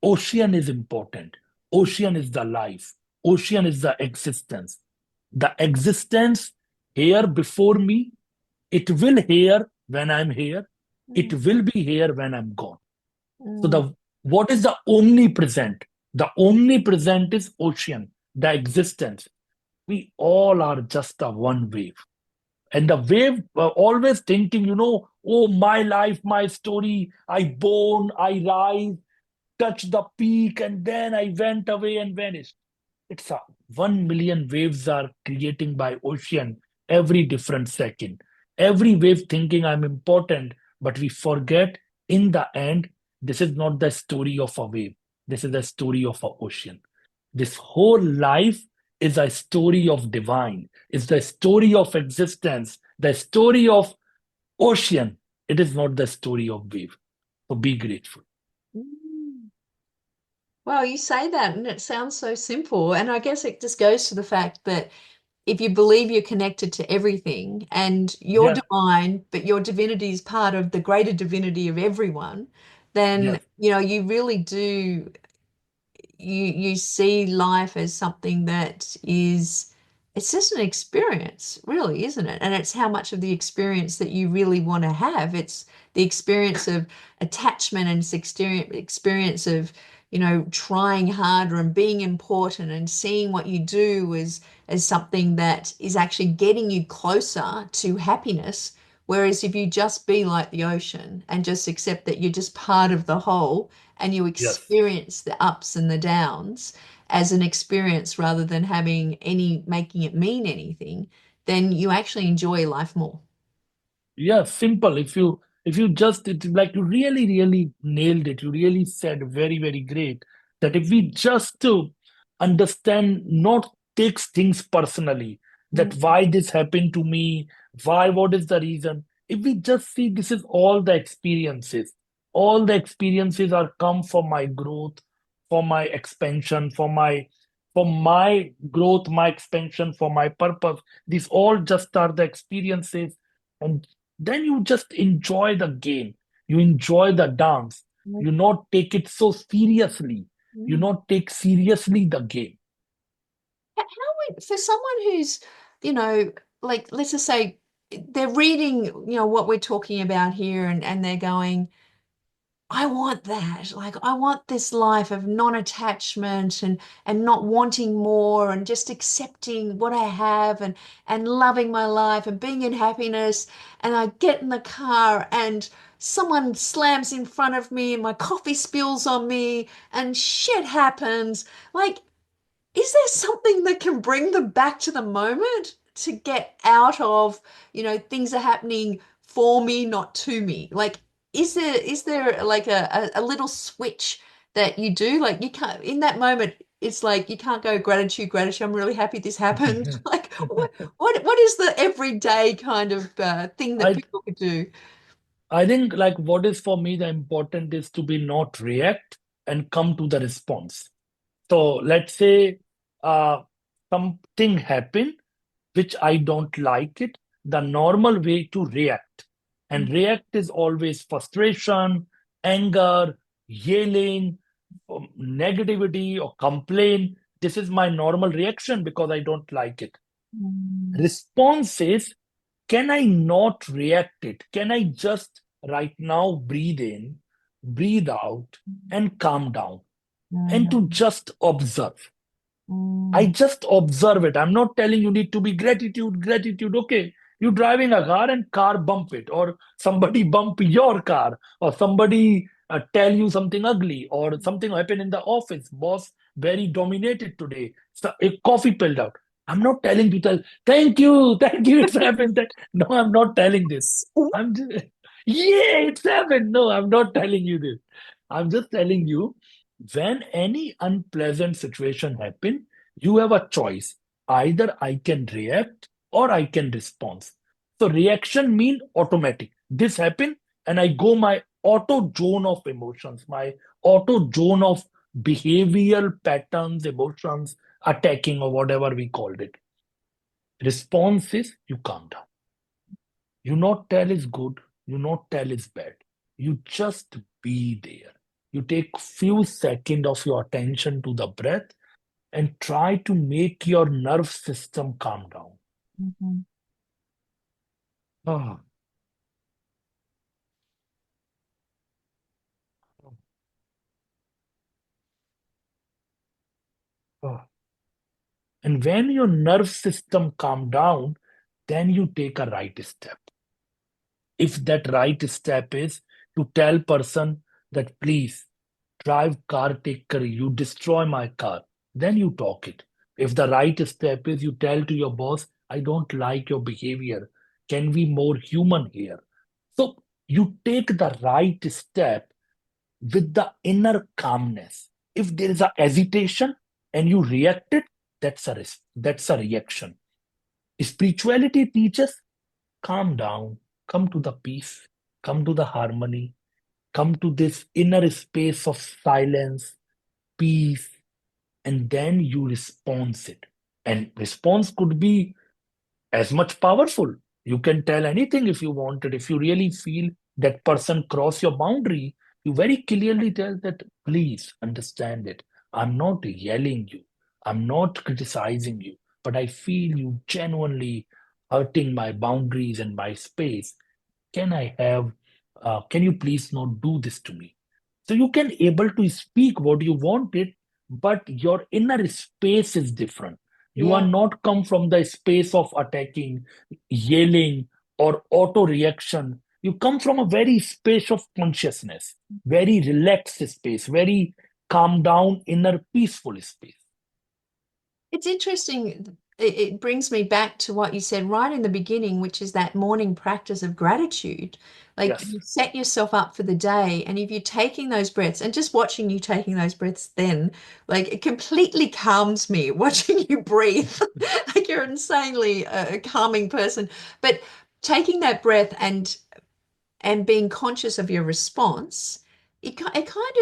Ocean is important. Ocean is the life. Ocean is the existence. The existence here before me, it will here when I'm here. It mm, will be here when I'm gone. So mm, the what is the omnipresent? The omnipresent is ocean, the existence. We all are just a one wave. And the wave always thinking, oh, my life, my story, I born, I rise, touch the peak, and then I went away and vanished. It's a 1 million waves are creating by ocean every different second. Every wave thinking I'm important, but we forget in the end, this is not the story of a wave. This is the story of an ocean. This whole life is a story of divine. It's the story of existence, the story of ocean. It is not the story of wave. So be grateful. mm. Well, you say that and it sounds so simple. And I guess it just goes to the fact that if you believe you're connected to everything and you're Yeah. divine, but your divinity is part of the greater divinity of everyone, then Yes. you really do you see life as something that is it's just an experience, really, isn't it? And it's how much of the experience that you really want to have. It's the experience of attachment and experience of, trying harder and being important and seeing what you do as something that is actually getting you closer to happiness. Whereas if you just be like the ocean and just accept that you're just part of the whole and you Yes. experience the ups and the downs as an experience rather than making it mean anything, then you actually enjoy life more. Yeah, simple. If you just it's like you really, really nailed it. You really said very, very great that if we just to understand, not take things personally, that Mm, why this happened to me, what is the reason? If we just see this is all the experiences are come for my growth, for my expansion, for my growth, my expansion, for my purpose. These all just are the experiences, and then you just enjoy the game. You enjoy the dance. mm, You not take it so seriously. You mm. not take seriously the game. For someone who's, like, let's just say they're reading, what we're talking about here, and they're going, I want that. Like, I want this life of non-attachment and not wanting more and just accepting what I have and loving my life and being in happiness. And I get in the car and someone slams in front of me and my coffee spills on me and shit happens. Like, is there something that can bring them back to the moment to get out of, things are happening for me, not to me? Like, is there like a little switch that you do? Like, you can't, in that moment, it's like you can't go gratitude, gratitude. I'm really happy this happened. Like, what is the everyday kind of thing that I people could do? I think like what is for me the important is to be not react and come to the response. So let's say something happened which I don't like it, the normal way to react. And react is always frustration, anger, yelling, negativity, or complaint. This is my normal reaction because I don't like it. Mm, Response is, can I not react it? Can I just right now breathe in, breathe out, and calm down? And to mm, just observe. I mm, just observe it. I'm not telling you need to be gratitude, gratitude. Okay, you're driving a car and car bump it, or somebody bump your car, or somebody tell you something ugly, or something happen in the office. Boss very dominated today. So a coffee spilled out. I'm not telling people, thank you, it's happened. No, I'm not telling this. mm. I'm just, yeah, it's happened. No, I'm not telling you this. I'm just telling you when any unpleasant situation happen, you have a choice. Either I can react or I can respond. So reaction mean automatic. This happen and I go my auto zone of emotions, my auto zone of behavioral patterns, emotions, attacking or whatever we called it. Response is you calm down. You not tell is good, you not tell is bad. You just be there. You take few seconds of your attention to the breath and try to make your nerve system calm down. Mhm. Ah, ah. And when your nerve system calm down, then you take a right step. If that right step is to tell person that please drive car, take care, you destroy my car, then you talk it. If the right step is you tell to your boss, I don't like your behavior, can we more human here? So you take the right step with the inner calmness. If there is a hesitation and you react it, that's a reaction. Spirituality teaches calm down, come to the peace, come to the harmony, come to this inner space of silence, peace, and then you response it. And response could be as much powerful. You can tell anything if you wanted. If you really feel that person cross your boundary, you very clearly tell that, please understand it. I'm not yelling you. I'm not criticizing you, but I feel you genuinely hurting my boundaries and my space. Can I have, can you please not do this to me? So you can able to speak what you wanted, but your inner space is different. You are Yeah. not come from the space of attacking, yelling, or auto reaction. You come from a very space of consciousness, very relaxed space, very calm down, inner peaceful space. It's interesting. It brings me back to what you said right in the beginning, which is that morning practice of gratitude. Like Yes. you set yourself up for the day, and if you're taking those breaths and just watching you taking those breaths, then like it completely calms me watching you breathe. Like you're insanely a calming person. But taking that breath and being conscious of your response, it kind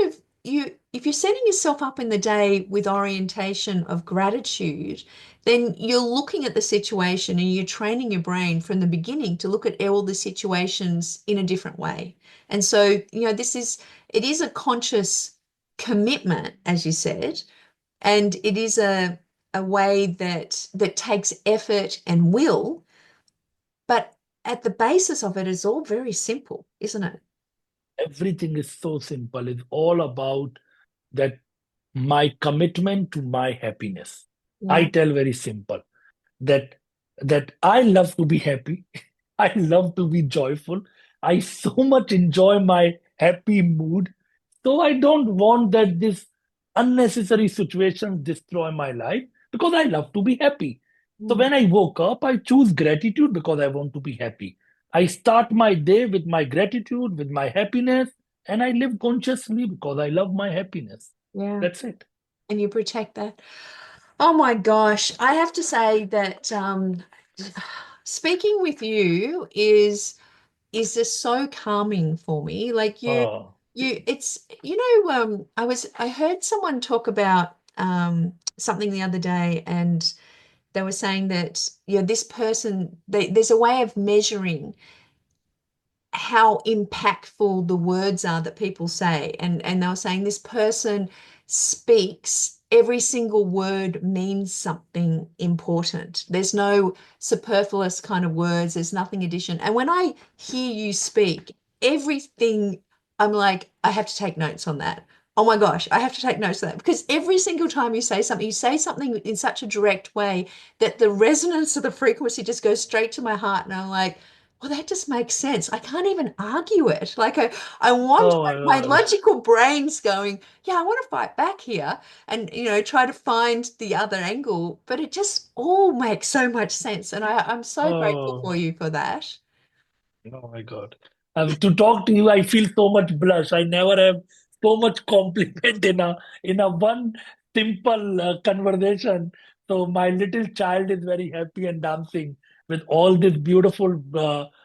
of you if you're setting yourself up in the day with orientation of gratitude, then you're looking at the situation and you're training your brain from the beginning to look at all the situations in a different way. And so, it is a conscious commitment, as you said, and it is a way that takes effort and will, but at the basis of it is all very simple, isn't it? Everything is so simple. It's all about that my commitment to my happiness. I Yeah. tell very simple that I love to be happy. I love to be joyful. I so much enjoy my happy mood. So I don't want that this unnecessary situations destroy my life because I love to be happy. So Mm. when I woke up, I choose gratitude because I want to be happy. I start my day with my gratitude, with my happiness, and I live consciously because I love my happiness. Yeah. That's it. And you protect that. Oh my gosh. I have to say that speaking with you is just so calming for me. Like Oh, I heard someone talk about something the other day, and they were saying that, this person, there's a way of measuring how impactful the words are that people say. And they were saying this person speaks, every single word means something important. There's no superfluous kind of words, there's nothing addition. And when I hear you speak, everything, I'm like, I have to take notes on that. Oh my gosh, I have to take notes of that, because every single time you say something in such a direct way that the resonance of the frequency just goes straight to my heart. And I'm like, well, that just makes sense. I can't even argue it. Like I want oh my my God. logical brain's going, yeah, I want to fight back here and, try to find the other angle, but it just all makes so much sense. And I'm so grateful Oh. for you for that. Oh my God. To talk to you, I feel so much blush. I never have so much compliment in a one simple conversation. So my little child is very happy and dancing with all these beautiful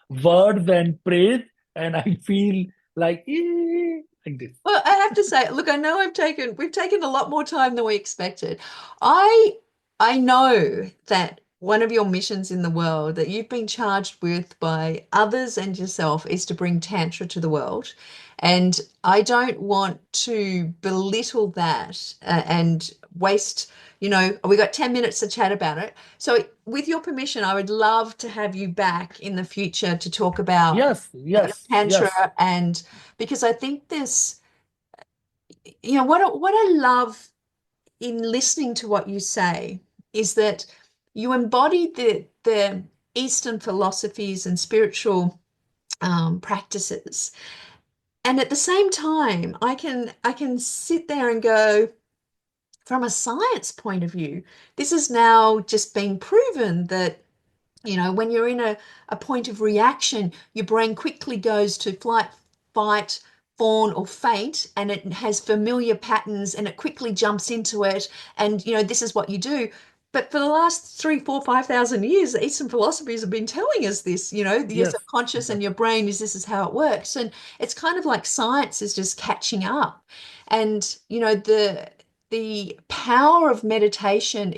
words and praise, and I feel like like this. Well, I have to say, look, I know we've taken a lot more time than we expected. I I know that one of your missions in the world that you've been charged with by others and yourself is to bring Tantra to the world. And I don't want to belittle that and waste, we got 10 minutes to chat about it. So, with your permission, I would love to have you back in the future to talk about Yes, yes, Tantra, yes, and because I think what I love in listening to what you say is that you embody the Eastern philosophies and spiritual practices, and at the same time, I can sit there and go, from a science point of view, this has now just been proven that, when you're in a point of reaction, your brain quickly goes to flight, fight, fawn, or faint, and it has familiar patterns and it quickly jumps into it. And, this is what you do. But for the last 3, 4, 5,000 years, the Eastern philosophies have been telling us this, your yes, subconscious and yes, your brain this is how it works. And it's kind of like science is just catching up. And, the power of meditation,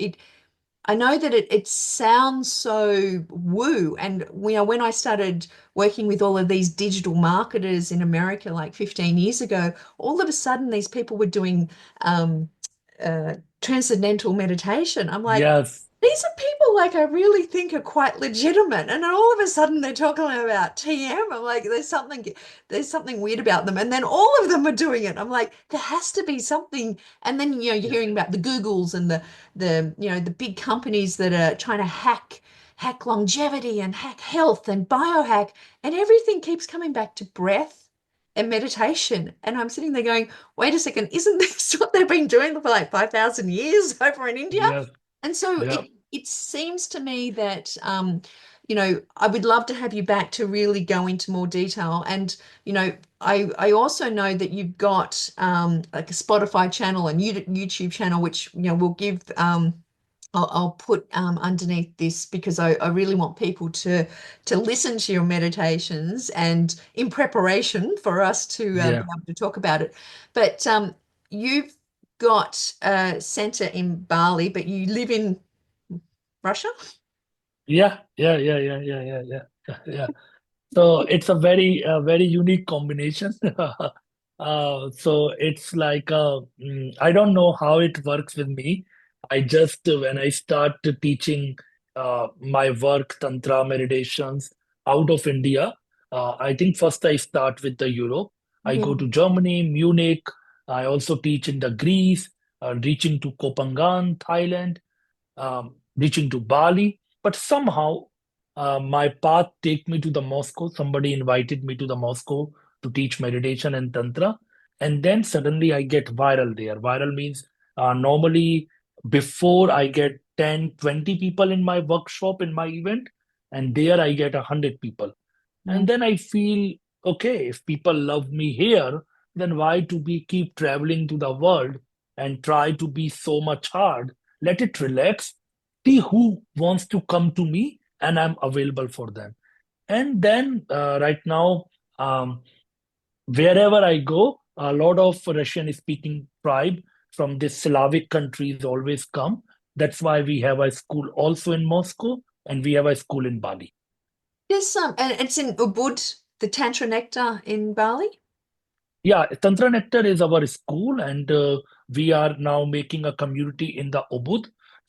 I know that it sounds so woo. And when I started working with all of these digital marketers in America like 15 years ago, all of a sudden these people were doing um, transcendental meditation. I'm like, yes, these are people like I really think are quite legitimate. And then all of a sudden they're talking about TM. I'm like, there's something weird about them. And then all of them are doing it. I'm like, there has to be something. And then, you're yes, hearing about the Googles and the big companies that are trying to hack longevity and hack health and biohack, and everything keeps coming back to breath and meditation. And I'm sitting there going, wait a second, isn't this what they've been doing for like 5,000 years over in India? yes. And so Yeah. it seems to me that I would love to have you back to really go into more detail. And I also know that you've got like a Spotify channel and YouTube channel, which we'll give I'll put underneath this because I really want people to listen to your meditations and in preparation for us to be Yeah. able to talk about it. But you've got a center in Bali, but you live in Russia? Yeah. Yeah. Yeah. Yeah. Yeah. Yeah. Yeah. Yeah. So it's a very unique combination. So it's like I don't know how it works with me. I just when I start teaching my work, tantra meditations out of India, I think first I start with the Europe. I Yeah. go to Germany, Munich. I also teach in the Greece, reaching to Kopangan, Thailand, reaching to Bali. But somehow my path take me to the Moscow. Somebody invited me to the Moscow to teach meditation and tantra. And then suddenly I get viral there. Viral means normally before I get 10, 20 people in my workshop, in my event, and there I get 100 people. Yeah. And then I feel, okay, if people love me here, then why to be keep traveling to the world and try to be so much hard? Let it relax, see who wants to come to me, and I'm available for them. And then right now, um, wherever I go, a lot of Russian speaking tribe from the Slavic countries always come. That's why we have a school also in Moscow and we have a school in Bali. Yes, and it's in Ubud, the Tantra Nectar in Bali. Yeah, Tantra Nectar is our school, and we are now making a community in the Ubud.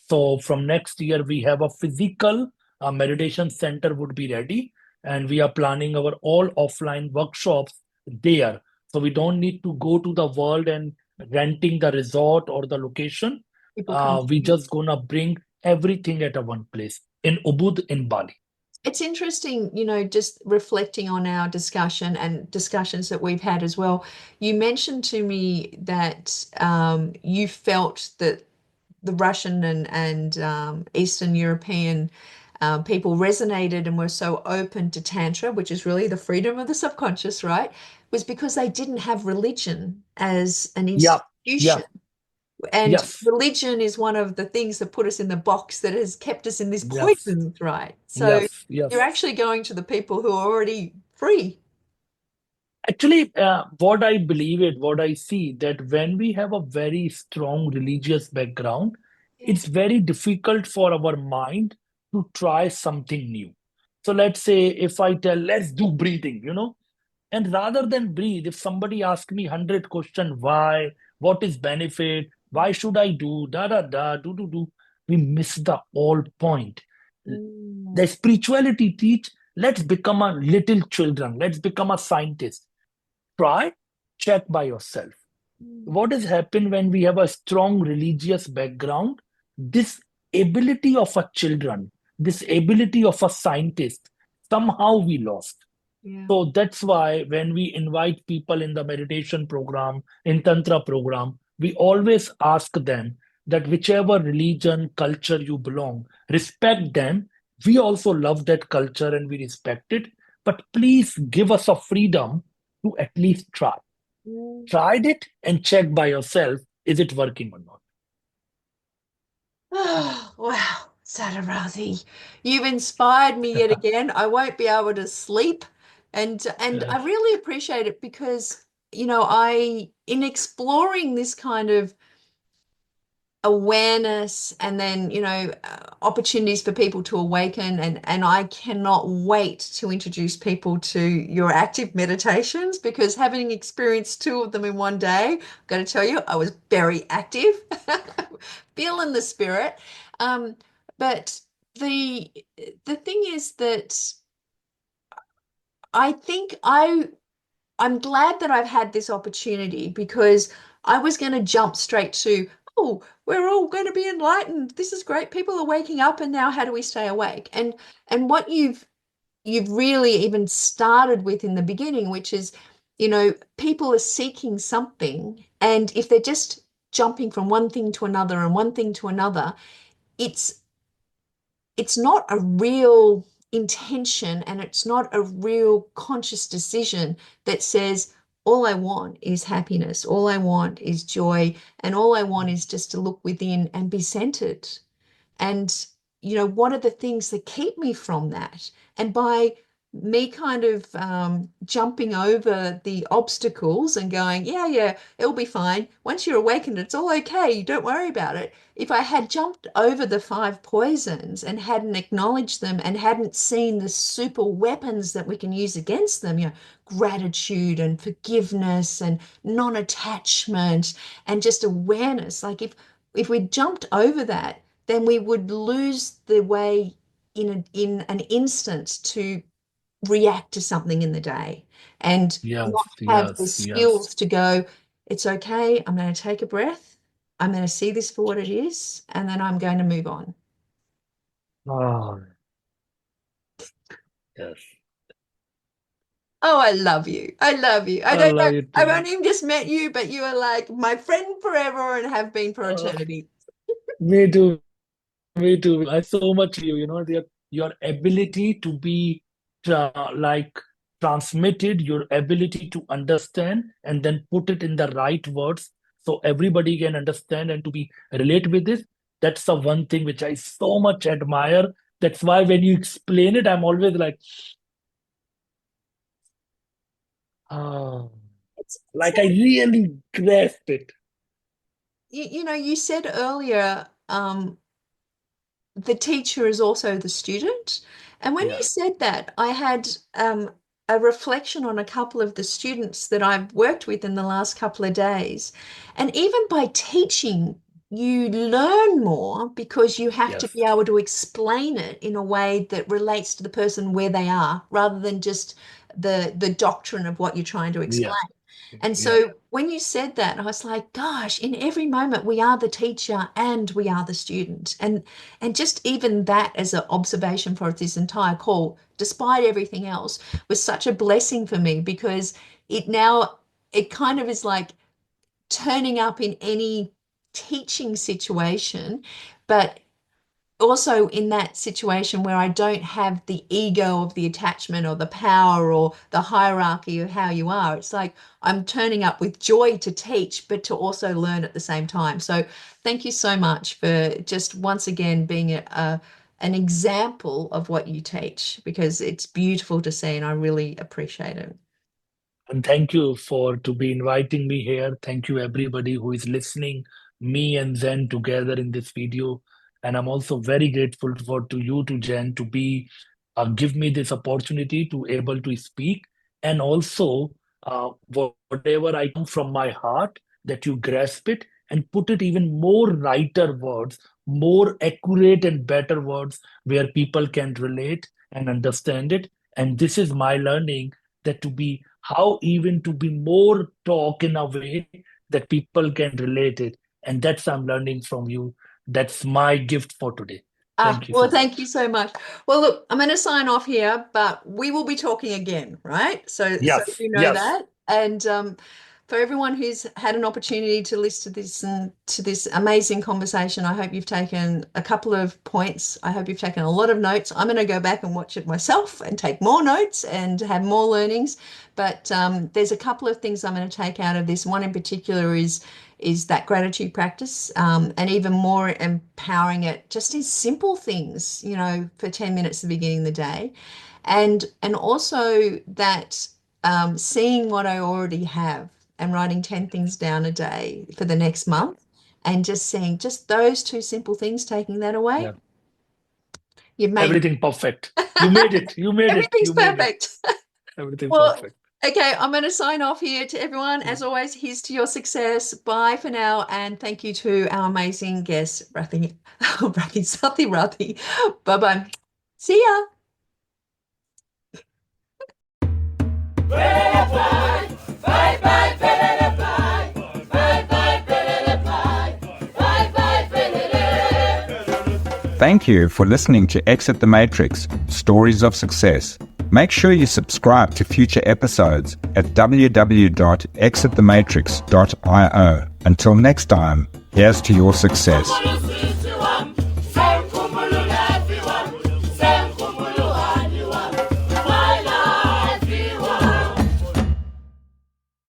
So from next year, we have a physical meditation center would be ready, and we are planning our all offline workshops there. So we don't need to go to the world and renting the resort or the location. People come We to. just gonna bring everything at a one place in Ubud in Bali. It's interesting, just reflecting on our discussion and discussions that we've had as well. You mentioned to me that you felt that the Russian and Eastern European people resonated and were so open to Tantra, which is really the freedom of the subconscious, right? Was because they didn't have religion as an Yeah, institution. yeah, And yes, religion is one of the things that put us in the box that has kept us in this yes, poison, right? So yes, you're yes. actually going to the people who are already free. Actually, what I believe it, what I see that when we have a very strong religious background, Yeah. it's very difficult for our mind to try something new. So let's say if I tell, let's do breathing, and rather than breathe, if somebody asks me 100 question, why, what is benefit, why should I do, da da da, do, we miss the whole point. Mm, The spirituality teach, let's become a little children, let's become a scientist. Try, check by yourself. mm, What has happened when we have a strong religious background? This ability of a children, this ability of a scientist, somehow we lost. yeah. So that's why when we invite people in the meditation program, in Tantra program, we always ask them that whichever religion, culture you belong, respect them. We also love that culture and we respect it. But please give us a freedom to at least try. Mm. Tried it and check by yourself, is it working or not? Oh, wow, Satyarthi, you've inspired me yet again. I won't be able to sleep, and Uh, I really appreciate it because I in exploring this kind of awareness and then opportunities for people to awaken and I cannot wait to introduce people to your active meditations because having experienced two of them in one day, I've got to tell you I was very active feeling the spirit. But the the thing is that I think I'm glad that I've had this opportunity because I was going to jump straight to, oh, we're all going to be enlightened. This is great. People are waking up, and now how do we stay awake? And what you've really even started with in the beginning, which is, people are seeking something, and if they're just jumping from one thing to another and one thing to another, it's not a real intention, and it's not a real conscious decision that says, all I want is happiness, all I want is joy, and all I want is just to look within and be centered. And, what are the things that keep me from that? And by me kind of jumping over the obstacles and going, yeah, it'll be fine. Once you're awakened, it's all okay. Don't worry about it. If I had jumped over the 5 poisons and hadn't acknowledged them and hadn't seen the super weapons that we can use against them, gratitude and forgiveness and non-attachment and just awareness, like if we jumped over that, then we would lose the way in an instant to react to something in the day and not have the skills to go, it's okay, I'm going to take a breath, I'm going to see this for what it is, and then I'm going to move on. Oh, yes. Oh, I love you. I love you. I I don't love know. you I've too. only just met you, but you are like my friend forever and have been for eternity. Me too. Me too. I so much you, your ability to be transmitted, your ability to understand and then put it in the right words so everybody can understand and to be relate with this. That's the one thing which I so much admire. That's why when you explain it, I'm always like, oh, like I really grasped it. You said earlier, the teacher is also the student. And when you said that, I had a reflection on a couple of the students that I've worked with in the last couple of days. And even by teaching, you learn more because you have to be able to explain it in a way that relates to the person where they are, rather than just the doctrine of what you're trying to explain. And so when you said that, I was like, gosh, in every moment we are the teacher and we are the student. And just even that as an observation for this entire call, despite everything else, was such a blessing for me, because it kind of is like turning up in any teaching situation, but also in that situation where I don't have the ego of the attachment or the power or the hierarchy of how you are. It's like I'm turning up with joy to teach, but to also learn at the same time. So thank you so much for just once again being an example of what you teach, because it's beautiful to see and I really appreciate it. And thank you to be inviting me here. Thank you everybody who is listening, me and Zen together in this video. And I'm also very grateful to you, to Jen, to give me this opportunity to able to speak. And also whatever I come from my heart, that you grasp it and put it even more lighter words, more accurate and better words where people can relate and understand it. And this is my learning, that to be more talk in a way that people can relate it. And that's I'm learning from you. That's my gift for today. Thank you. Well, thank you so much. Well, look, I'm going to sign off here, but we will be talking again, right? So you know that. And for everyone who's had an opportunity to listen to this amazing conversation, I hope you've taken a couple of points. I hope you've taken a lot of notes. I'm going to go back and watch it myself and take more notes and have more learnings. But there's a couple of things I'm going to take out of this. One in particular is that gratitude practice, and even more empowering it just in simple things, for 10 minutes at the beginning of the day. And also that seeing what I already have and writing 10 things down a day for the next month, and just seeing just those 2 simple things, taking that away. You've made everything perfect. You made it. Everything's perfect. Everything perfect. Okay, I'm going to sign off here. To everyone, as always, here's to your success. Bye for now, and thank you to our amazing guest, Satyarthi. Bye-bye. See ya. Thank you for listening to Exit the Matrix, Stories of Success. Make sure you subscribe to future episodes at www.exitthematrix.io. Until next time, here's to your success.